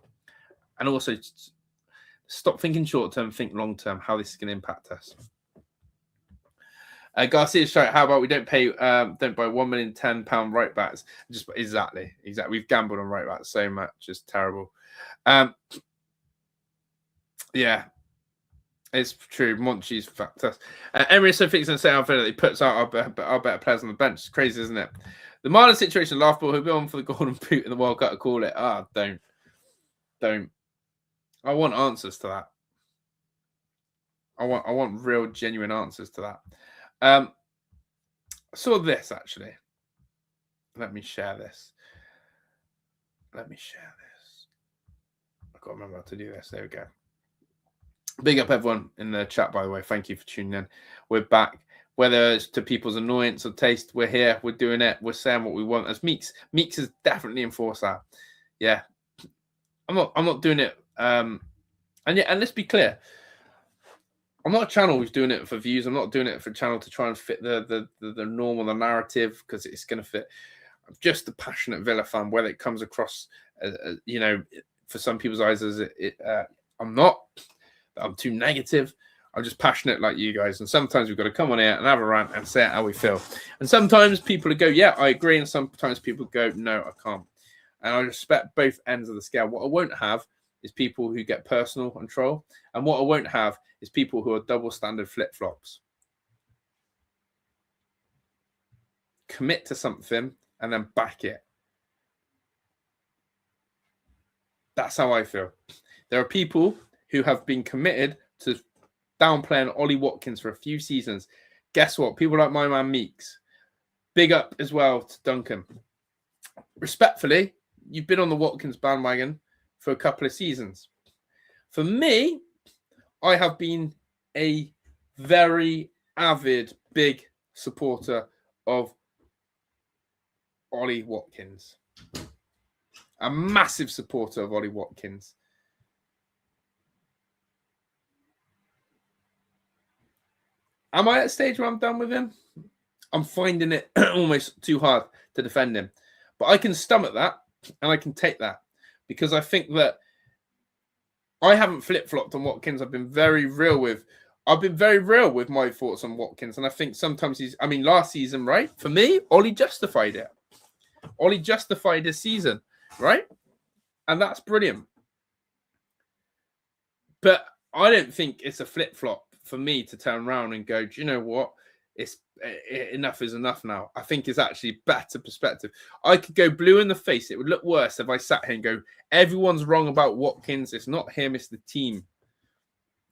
And also, stop thinking short-term, think long-term, how this is going to impact us. Garcia's straight. How about we don't buy £1 million £10 right backs? Just exactly. We've gambled on right backs so much, it's terrible. Yeah, it's true. Monchi's fantastic. Emery is so fixed and say how Villa he puts out our better players on the bench. It's crazy, isn't it? The Marlon situation, laughable. He'll be on for the Golden Boot in the World Cup to call it. Don't. I want answers to that. I want real, genuine answers to that. I saw this actually. Let me share this. I've got to remember how to do this. There we go. Big up everyone in the chat, by the way. Thank you for tuning in. We're back. Whether it's to people's annoyance or taste, we're here. We're doing it. We're saying what we want. As Meeks has definitely enforced that. Yeah, I'm not doing it. And let's be clear. I'm not a channel who's doing it for views. I'm not doing it for a channel to try and fit the norm or the narrative because it's going to fit. I'm just a passionate Villa fan. Whether it comes across, for some people's eyes as I'm not. I'm too negative. I'm just passionate like you guys. And sometimes we've got to come on here and have a rant and say how we feel. And sometimes people go, yeah, I agree. And sometimes people go, no, I can't. And I respect both ends of the scale. What I won't have is people who get personal and troll. And what I won't have is people who are double standard flip-flops. Commit to something and then back it. That's how I feel. There are people who have been committed to downplaying Ollie Watkins for a few seasons. Guess what? People like my man Meeks. Big up as well to Duncan. Respectfully, you've been on the Watkins bandwagon for a couple of seasons. For me, I have been a very avid, big supporter of Ollie Watkins. A massive supporter of Ollie Watkins. Am I at a stage where I'm done with him? I'm finding it almost too hard to defend him. But I can stomach that and I can take that because I think that I haven't flip-flopped on Watkins. I've been very real with my thoughts on Watkins. And I think sometimes last season, right? For me, Ollie justified it. Ollie justified his season, right? And that's brilliant. But I don't think it's a flip-flop for me to turn around and go, do you know what? Enough is enough now. I think it's actually better perspective. I could go blue in the face. It would look worse if I sat here and go, everyone's wrong about Watkins. It's not him. It's the team.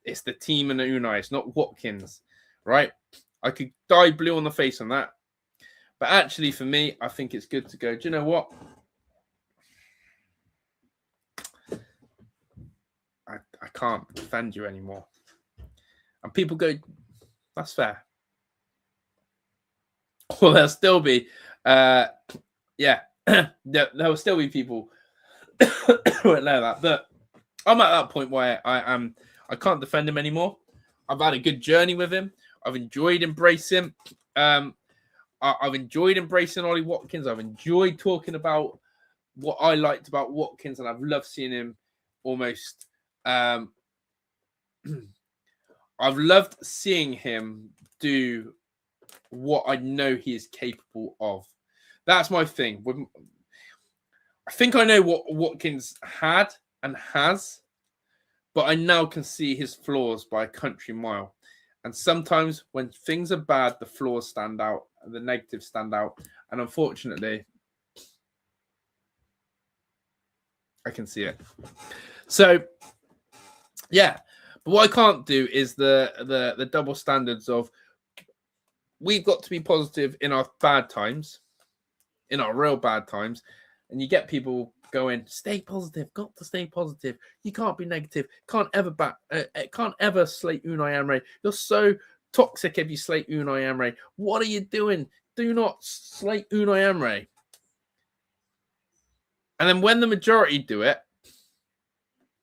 It's the team and Unai. It's not Watkins, right? I could dye blue on the face on that. But actually, for me, I think it's good to go, do you know what? I can't defend you anymore. And people go, that's fair. Well, there'll still be, there will still be people who won't know that. But I'm at that point where I can't defend him anymore. I've had a good journey with him. I've enjoyed embracing him. I've enjoyed embracing Ollie Watkins. I've enjoyed talking about what I liked about Watkins, and I've loved seeing him almost. I've loved seeing him do what I know he is capable of. That's my thing. I think I know what Watkins had and has, but I now can see his flaws by a country mile. And sometimes when things are bad, the flaws stand out and the negatives stand out. And unfortunately, I can see it. So Yeah, but what I can't do is the double standards of we've got to be positive in our bad times, in our real bad times, and you get people going, stay positive, got to stay positive. You can't be negative. Can't ever slate Unai Emery. You're so toxic if you slate Unai Emery. What are you doing? Do not slate Unai Emery. And then when the majority do it,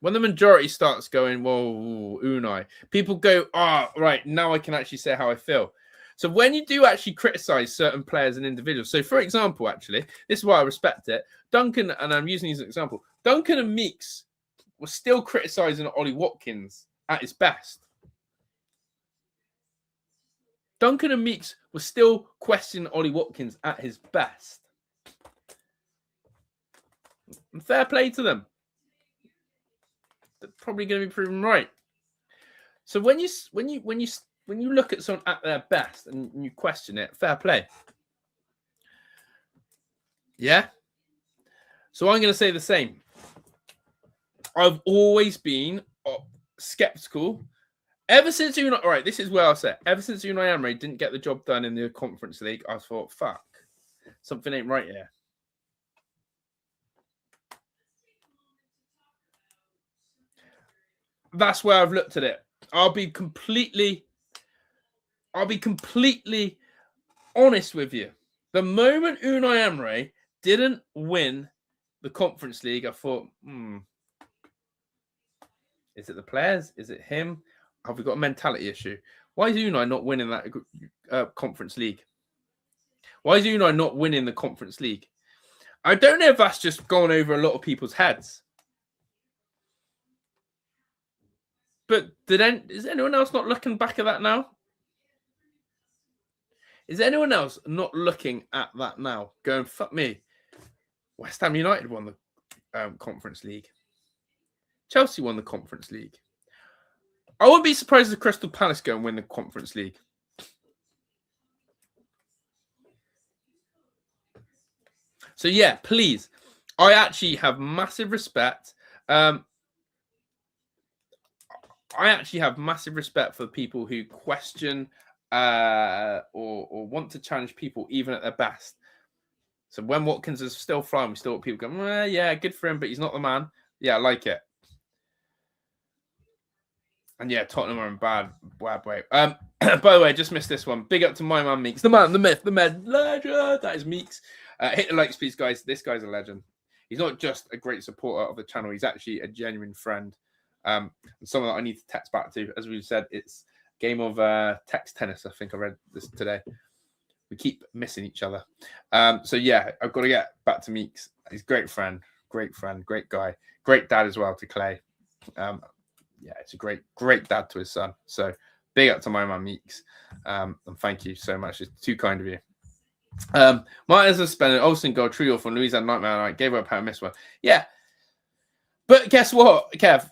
when the majority starts going, whoa, Unai, people go, right, now I can actually say how I feel. So when you do actually criticize certain players and individuals, so for example, actually, this is why I respect it. Duncan, and I'm using these as an example, Duncan and Meeks were still criticizing Ollie Watkins at his best. Duncan and Meeks were still questioning Ollie Watkins at his best. And fair play to them. They're probably going to be proven right. So when you look at someone at their best and you question it, fair play. Yeah. So I'm going to say the same. I've always been skeptical. Ever since Unai, all right, this is where I'll say, ever since Unai Emery didn't get the job done in the Conference League, I thought, fuck, something ain't right here. That's where I've looked at it. I'll be completely honest with you. The moment Unai Emery didn't win the Conference League, I thought, is it the players? Is it him? Have we got a mentality issue? Why is Unai not winning that Conference League? Why is Unai not winning the Conference League? I don't know if that's just gone over a lot of people's heads. But is anyone else not looking back at that now? Is anyone else not looking at that now? Going, fuck me. West Ham United won the Conference League. Chelsea won the Conference League. I wouldn't be surprised if Crystal Palace go and win the Conference League. So yeah, please. I actually have massive respect. I actually have massive respect for people who question or want to challenge people even at their best. So when Watkins is still flying, we still have people go, yeah, good for him, but he's not the man. Yeah, I like it. And yeah, Tottenham are in bad way. By the way, I just missed this one. Big up to my man Meeks, the man, the myth, the man, legend. That is Meeks. Hit the likes, please, guys. This guy's a legend. He's not just a great supporter of the channel. He's actually a genuine friend. And someone that I need to text back to. As we've said, it's a game of text tennis. I think I read this today. We keep missing each other. So yeah, I've got to get back to Meeks. He's a great friend, great guy, great dad as well to Clay. Yeah, it's a great dad to his son. So big up to my man Meeks. And thank you so much. It's too kind of you. Martinez suspended. Olsen goal, Trio from Louisa Nightmare Night. Gave up a miss one. Yeah. But guess what, Kev?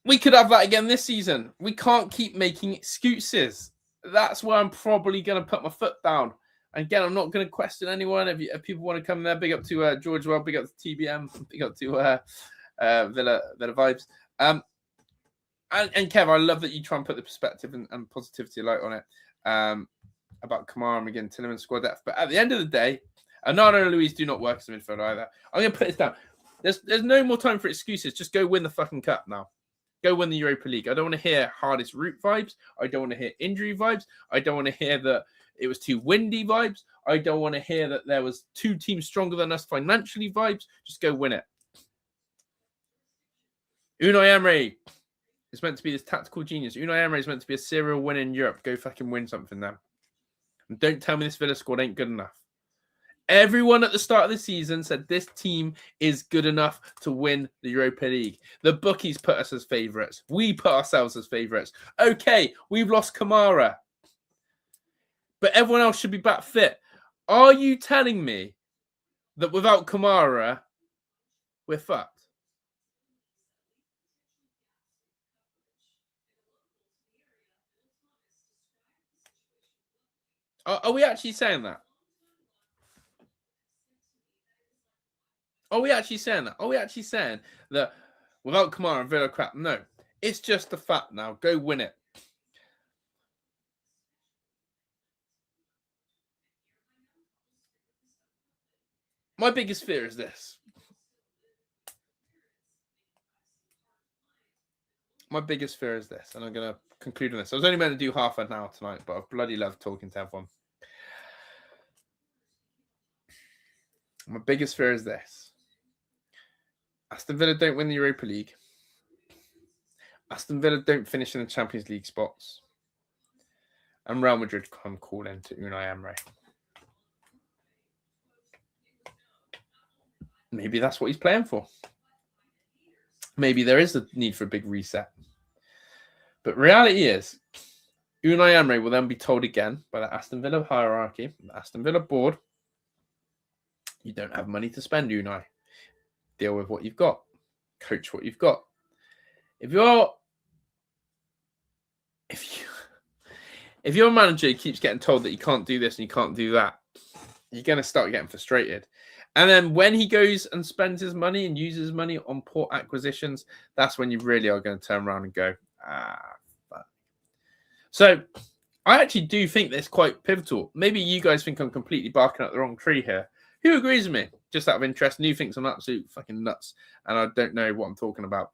We could have that again this season. We can't keep making excuses. That's where I'm probably going to put my foot down. And again, I'm not going to question anyone. If people want to come there, big up to George Well, big up to TBM, big up to Villa Vibes. And Kev, I love that you try and put the perspective and positivity light on it about Kamara and again Tillerman's squad depth. But at the end of the day, Anana and Luis do not work as a midfielder either. I'm going to put this down. There's no more time for excuses. Just go win the fucking cup now. Go win the Europa League. I don't want to hear hardest route vibes. I don't want to hear injury vibes. I don't want to hear that it was too windy vibes. I don't want to hear that there was two teams stronger than us financially vibes. Just go win it. Unai Emery is meant to be this tactical genius. Unai Emery is meant to be a serial winner in Europe. Go fucking win something now. And don't tell me this Villa squad ain't good enough. Everyone at the start of the season said this team is good enough to win the Europa League. The bookies put us as favourites. We put ourselves as favourites. Okay, we've lost Kamara. But everyone else should be back fit. Are you telling me that without Kamara, we're fucked? Are we actually saying that? Are we actually saying that? Are we actually saying that without Kamara and Villa crap? No. It's just a fact now. Go win it. My biggest fear is this. My biggest fear is this, and I'm going to conclude on this. I was only meant to do half an hour tonight, but I've bloody loved talking to everyone. My biggest fear is this. Aston Villa don't win the Europa League. Aston Villa don't finish in the Champions League spots. And Real Madrid come calling to Unai Emery. Maybe that's what he's playing for. Maybe there is a need for a big reset. But reality is, Unai Emery will then be told again by the Aston Villa hierarchy, the Aston Villa board, you don't have money to spend, Unai. Deal with what you've got. Coach what you've got. If your manager keeps getting told that you can't do this and you can't do that, you're going to start getting frustrated. And then when he goes and spends his money and uses money on poor acquisitions, that's when you really are going to turn around and go, fuck. So I actually do think that's quite pivotal. Maybe you guys think I'm completely barking up the wrong tree here. Who agrees with me? Just out of interest, and who thinks I'm absolute fucking nuts and I don't know what I'm talking about.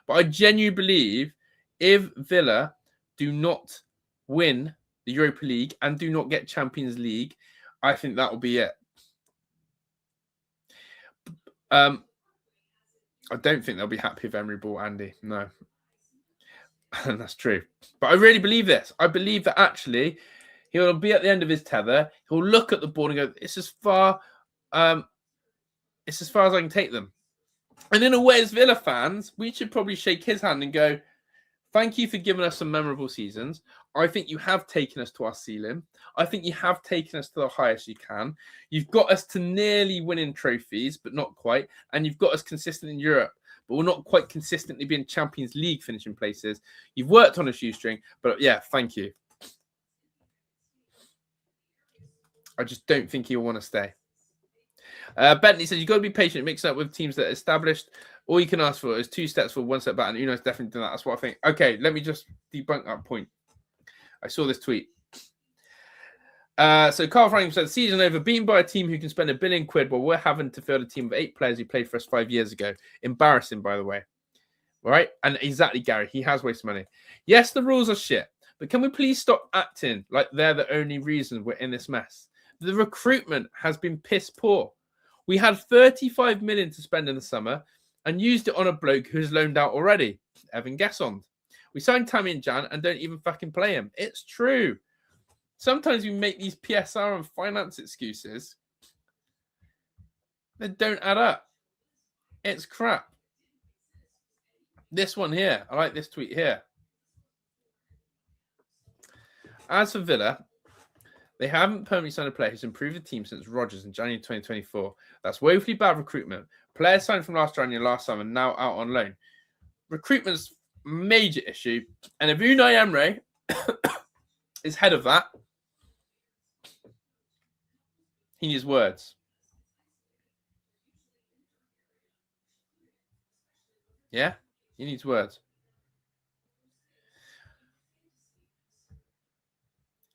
But I genuinely believe if Villa do not win the Europa League and do not get Champions League, I think that will be it. I don't think they'll be happy if Emery bought Andy. No. And that's true. But I really believe this. I believe that actually he'll be at the end of his tether. He'll look at the board and go, it's as far as I can take them. And in a way, as Villa fans, we should probably shake his hand and go, thank you for giving us some memorable seasons. I think you have taken us to our ceiling. I think you have taken us to the highest you can. You've got us to nearly winning trophies, but not quite. And you've got us consistent in Europe, but we're not quite consistently being Champions League finishing places. You've worked on a shoestring, but yeah, thank you. I just don't think he'll want to stay. Bentley says, you've got to be patient. Mix up with teams that are established. All you can ask for is 2 steps forward, 1 step back. And Unai's definitely done that. That's what I think. Okay, let me just debunk that point. I saw this tweet. So Carl Franklin said, season over, beaten by a team who can spend £1 billion while we're having to field a team of 8 players who played for us 5 years ago. Embarrassing, by the way. All right? And exactly, Gary, he has wasted money. Yes, the rules are shit, but can we please stop acting like they're the only reason we're in this mess? The recruitment has been piss poor. We had 35 million to spend in the summer and used it on a bloke who's loaned out already, Evan Gessond. We signed Tammy and Jan and don't even fucking play him. It's true. Sometimes we make these PSR and finance excuses that don't add up. It's crap. This one here, I like this tweet here. As for Villa, they haven't permanently signed a player who's improved the team since Rodgers in January 2024. That's woefully bad recruitment. Players signed from last January, last summer, now out on loan. Recruitment's a major issue. And if Unai Emery is head of that, he needs words. Yeah, he needs words.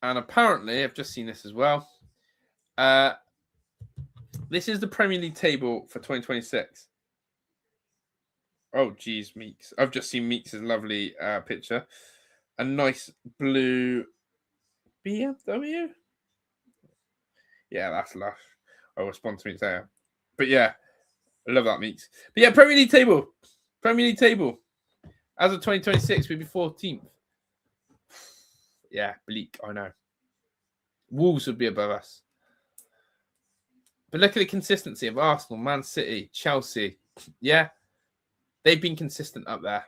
And apparently, I've just seen this as well. This is the Premier League table for 2026. Oh, geez, Meeks. I've just seen Meeks' lovely picture. A nice blue BMW. Yeah, that's lush. I'll respond to Meeks there. But yeah, I love that, Meeks. But yeah, Premier League table. Premier League table. As of 2026, we'll be 14th. Yeah, bleak, I know. Wolves would be above us. But look at the consistency of Arsenal, Man City, Chelsea. Yeah, they've been consistent up there.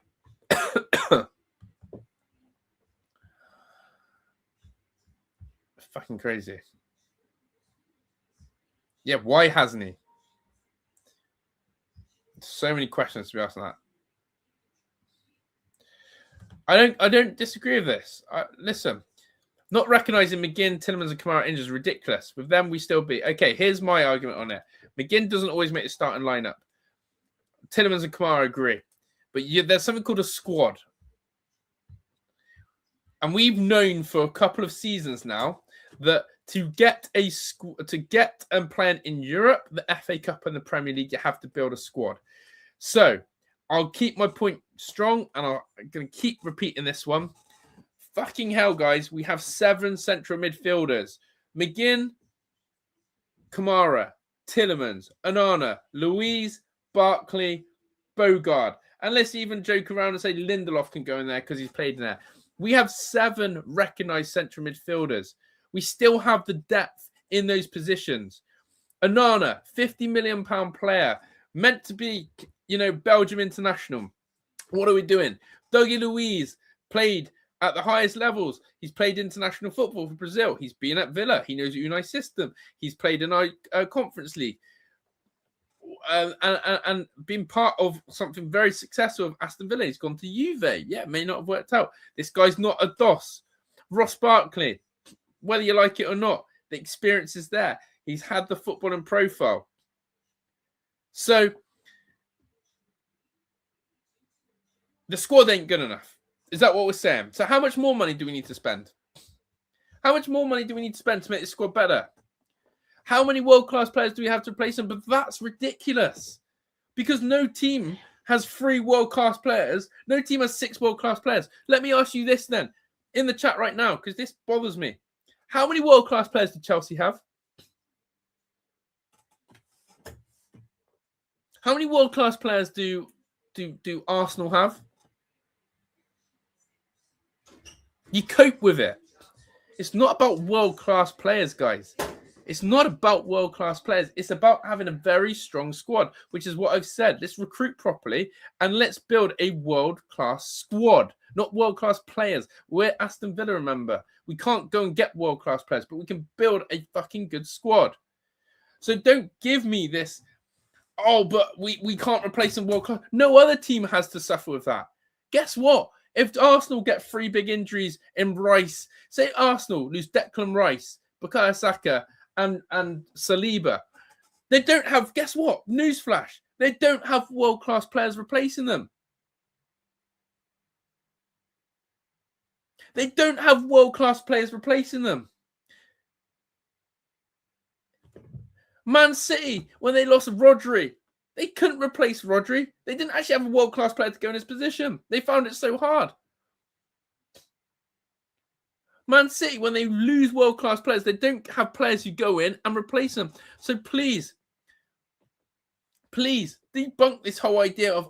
Fucking crazy. Yeah, why hasn't he? So many questions to be asked on that. I don't disagree with this. Listen, not recognising McGinn, Tielemans and Kamara injuries is ridiculous. With them, we still beat. Okay, here's my argument on it. McGinn doesn't always make the starting lineup. Tielemans and Kamara agree. But there's something called a squad. And we've known for a couple of seasons now that to get and play in Europe, the FA Cup and the Premier League, you have to build a squad. So I'll keep my point strong, and I'm going to keep repeating this one. Fucking hell, guys. We have 7 central midfielders. McGinn, Kamara, Tielemans, Onana, Luiz, Barkley, Bogard. And let's even joke around and say Lindelof can go in there because he's played in there. We have 7 recognised central midfielders. We still have the depth in those positions. Onana, £50 million player, meant to be, Belgium international. What are we doing? Dougie Luiz played at the highest levels. He's played international football for Brazil. He's been at Villa. He knows Unai system. He's played in our Conference League. And been part of something very successful of Aston Villa. He's gone to Juve. Yeah, may not have worked out. This guy's not a DOS. Ross Barkley, whether you like it or not, the experience is there. He's had the footballing profile. So the squad ain't good enough. Is that what we're saying? So how much more money do we need to spend? How much more money do we need to spend to make the squad better? How many world-class players do we have to replace them? But that's ridiculous. Because no team has 3 world-class players. No team has 6 world-class players. Let me ask you this then, in the chat right now, because this bothers me. How many world-class players do Chelsea have? How many world-class players do Arsenal have? You cope with it. It's not about world-class players, guys. It's not about world-class players. It's about having a very strong squad, which is what I've said. Let's recruit properly and let's build a world-class squad, not world-class players. We're Aston Villa, remember. We can't go and get world-class players, but we can build a fucking good squad. So don't give me this, but we can't replace them world-class. No other team has to suffer with that. Guess what? If Arsenal get 3 big injuries in Rice, say Arsenal lose Declan Rice, Bukayo Saka, and Saliba, they don't have, guess what? Newsflash. They don't have world-class players replacing them. They don't have world-class players replacing them. Man City, when they lost Rodri, they couldn't replace Rodri. They didn't actually have a world-class player to go in his position. They found it so hard. Man City, when they lose world-class players, they don't have players who go in and replace them. So please debunk this whole idea of,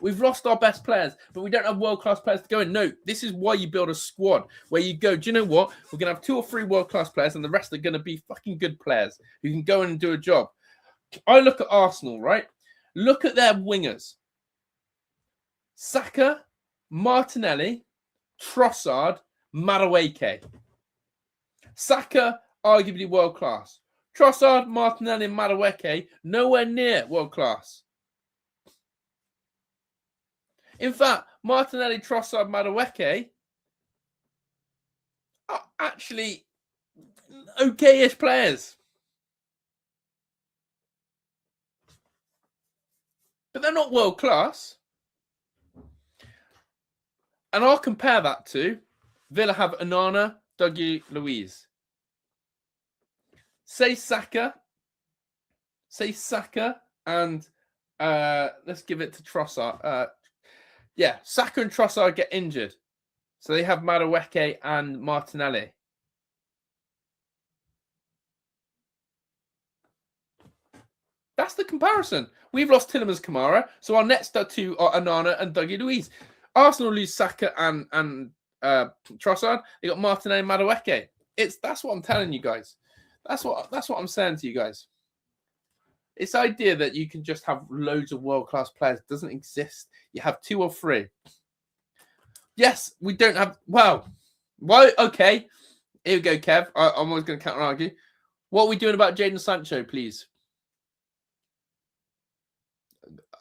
we've lost our best players, but we don't have world-class players to go in. No, this is why you build a squad where you go, do you know what? We're going to have 2 or 3 world-class players and the rest are going to be fucking good players who can go in and do a job. I look at Arsenal, right? Look at their wingers. Saka, Martinelli, Trossard, Madueke. Saka, arguably world-class. Trossard, Martinelli, and Madueke, nowhere near world-class. In fact, Martinelli, Trossard, Madueke are actually okay-ish players. But they're not world-class. And I'll compare that to Villa have Onana, Dougie Luiz. Say Saka and let's give it to Trossard. Saka and Trossard get injured. So they have Madueke and Martinelli. That's the comparison. We've lost Tielemans, Kamara, so our next 2 are Onana and Dougie Luiz. Arsenal lose Saka and Trossard. They got Martinelli and Madueke. That's what I'm telling you guys. That's what I'm saying to you guys. This idea that you can just have loads of world-class players doesn't exist. You have 2 or 3. Yes, we don't have. Well, why? Okay, here we go, Kev. I'm always going to counter argue. What are we doing about Jadon Sancho, please?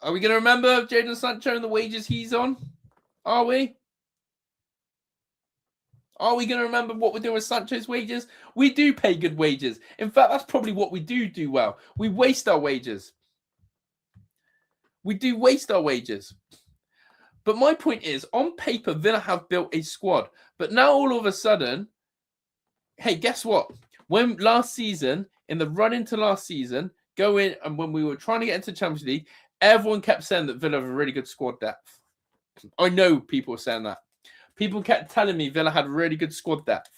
Are we going to remember Jadon Sancho and the wages he's on? Are we? Are we going to remember what we're doing with Sancho's wages? We do pay good wages. In fact, that's probably what we do well. We waste our wages. We do waste our wages. But my point is, on paper, Villa have built a squad. But now all of a sudden, hey, guess what? When last season, in the run into last season, and when we were trying to get into Champions League, everyone kept saying that Villa have a really good squad depth. I know people were saying that. People kept telling me Villa had really good squad depth.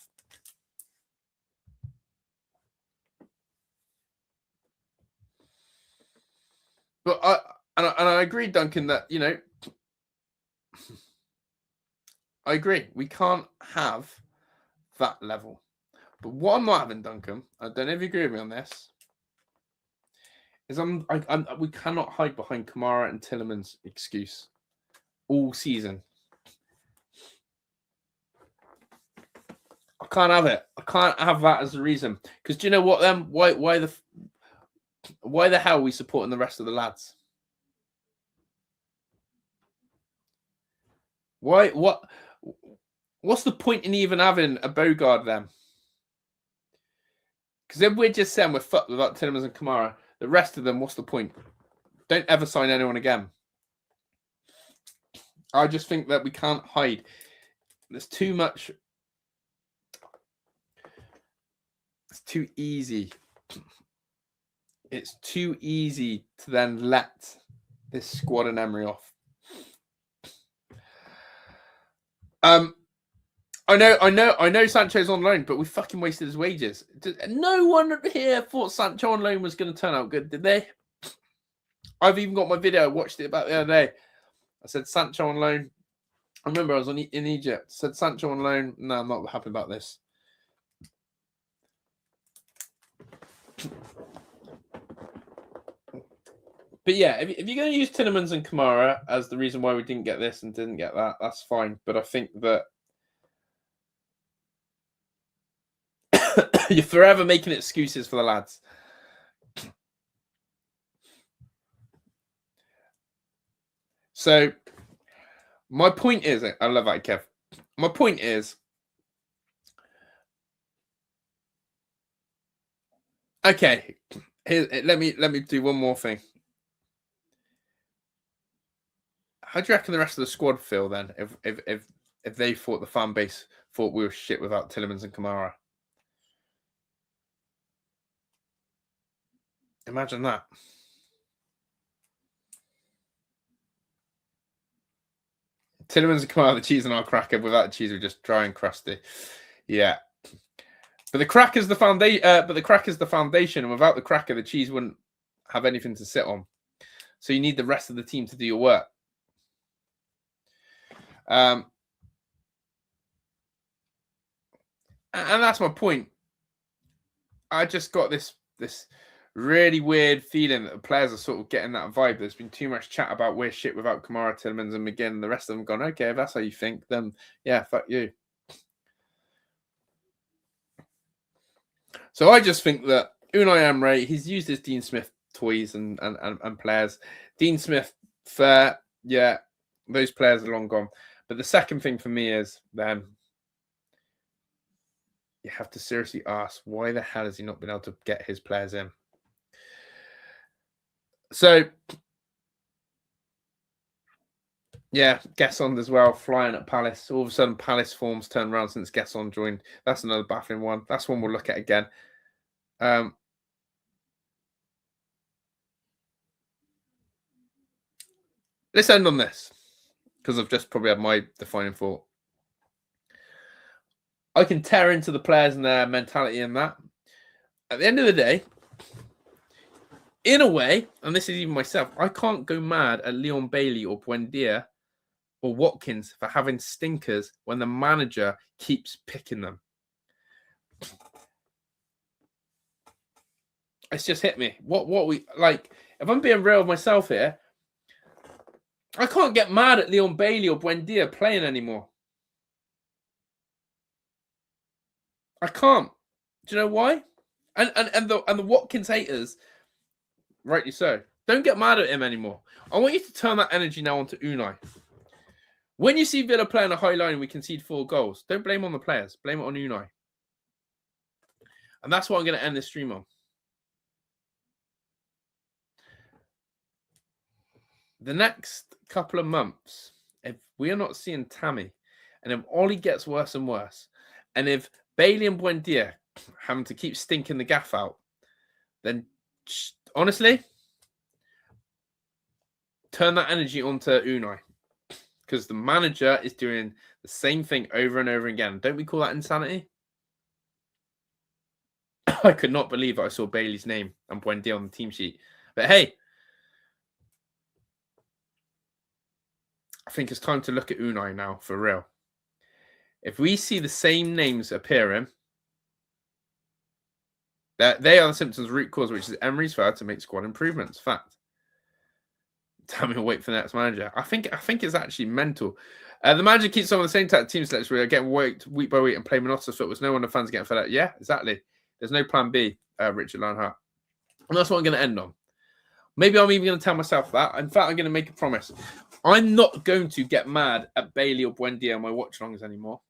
But I agree, Duncan, that, you know, I agree. We can't have that level. But what I'm not having, Duncan, I don't know if you agree with me on this, is we cannot hide behind Kamara and Tielemans' excuse all season. I can't have it. I can't have that as a reason. Because do you know what? Then why the hell are we supporting the rest of the lads? What's the point in even having a Bogard then? Because if we're just saying we're fucked without Tielemans and Kamara, the rest of them, what's the point? Don't ever sign anyone again. I just think that we can't hide. There's too much. It's too easy. It's too easy to then let this squad and Emery off. I know Sancho's on loan, but we fucking wasted his wages. No one here thought Sancho on loan was going to turn out good, did they? I've even got my video. I watched it about the other day. I said Sancho on loan. I remember I was in Egypt. I said Sancho on loan. No, I'm not happy about this. But yeah, if you're going to use Tielemans and Kamara as the reason why we didn't get this and didn't get that, that's fine. But I think that you're forever making excuses for the lads. So my point is, I love that, Kev. My point is, okay, let me do one more thing. How do you reckon the rest of the squad feel then if they thought the fan base thought we were shit without Tielemans and Kamara? Imagine that. Tielemans and Kamara, the cheese in our cracker. Without the cheese, we're just dry and crusty. Yeah. But the cracker's the foundation. And without the cracker, the cheese wouldn't have anything to sit on. So you need the rest of the team to do your work. And that's my point. I just got this really weird feeling that the players are sort of getting that vibe. There's been too much chat about we're shit without Kamara, Tielemans, and McGinn. And the rest of them gone, okay, if that's how you think, then yeah, fuck you. So I just think that Unai Emery, he's used his Dean Smith toys and players. Dean Smith, fair, yeah, those players are long gone. But the second thing for me is then you have to seriously ask, why the hell has he not been able to get his players in? So, yeah, Gesson as well, flying at Palace. All of a sudden, Palace forms turned around since Gesson joined. That's another baffling one. That's one we'll look at again. Let's end on this, because I've just probably had my defining thought. I can tear into the players and their mentality and that. At the end of the day, in a way, and this is even myself, I can't go mad at Leon Bailey or Buendia or Watkins for having stinkers when the manager keeps picking them. It's just hit me. What we like, if I'm being real with myself here, I can't get mad at Leon Bailey or Buendia playing anymore. I can't. Do you know why? And the Watkins haters, rightly so, don't get mad at him anymore. I want you to turn that energy now onto Unai. When you see Villa playing a high line and we concede 4 goals, don't blame on the players. Blame it on Unai. And that's what I'm going to end this stream on. The next couple of months, if we are not seeing Tammy, and if Ollie gets worse and worse, and if Bailey and Buendia having to keep stinking the gaff out, then honestly, turn that energy onto Unai, because the manager is doing the same thing over and over again. Don't we call that insanity? I could not believe I saw Bailey's name and Buendia on the team sheet. But hey, I think it's time to look at Unai now, for real. If we see the same names appearing, they are the symptoms root cause, which is Emery's failure to make squad improvements. Fact. Tell me to wait for the next manager. I think it's actually mental. The manager keeps some of the same type of team selection where getting worked week by week and play monotonous football. No wonder fans getting fed up. Yeah, exactly. There's no plan B, Richard Lanhart. And that's what I'm going to end on. Maybe I'm even going to tell myself that. In fact, I'm going to make a promise. I'm not going to get mad at Bailey or Buendia on my watch-alongs anymore.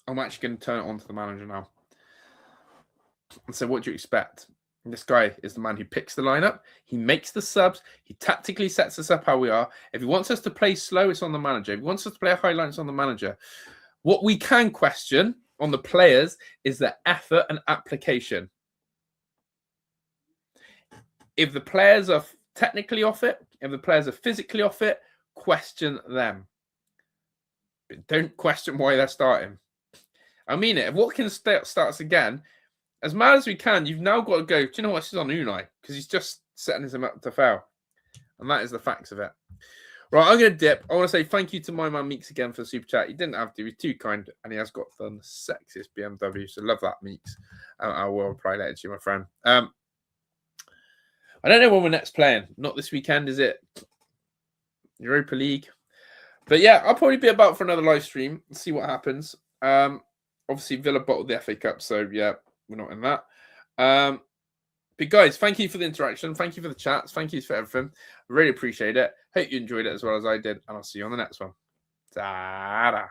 I'm actually going to turn it on to the manager now. And so what do you expect? And this guy is the man who picks the lineup. He makes the subs. He tactically sets us up how we are. If he wants us to play slow, it's on the manager. If he wants us to play a high line, it's on the manager. What we can question on the players is their effort and application. If the players are technically off it, if the players are physically off it, question them. But don't question why they're starting. I mean it. If Watkins starts again, as mad as we can, you've now got to go, do you know what? This is on Unai, because he's just setting him up to fail. And that is the facts of it. Right, I'm going to dip. I want to say thank you to my man Meeks again for the super chat. He didn't have to. He was too kind, and he has got the sexiest BMW. So love that, Meeks. I will reply later to you, my friend. I don't know when we're next playing. Not this weekend, is it? Europa League. But yeah, I'll probably be about for another live stream. See what happens. Obviously, Villa bottled the FA Cup, so yeah, we're not in that. But guys, thank you for the interaction. Thank you for the chats. Thank you for everything. I really appreciate it. Hope you enjoyed it as well as I did. And I'll see you on the next one. Ta-da.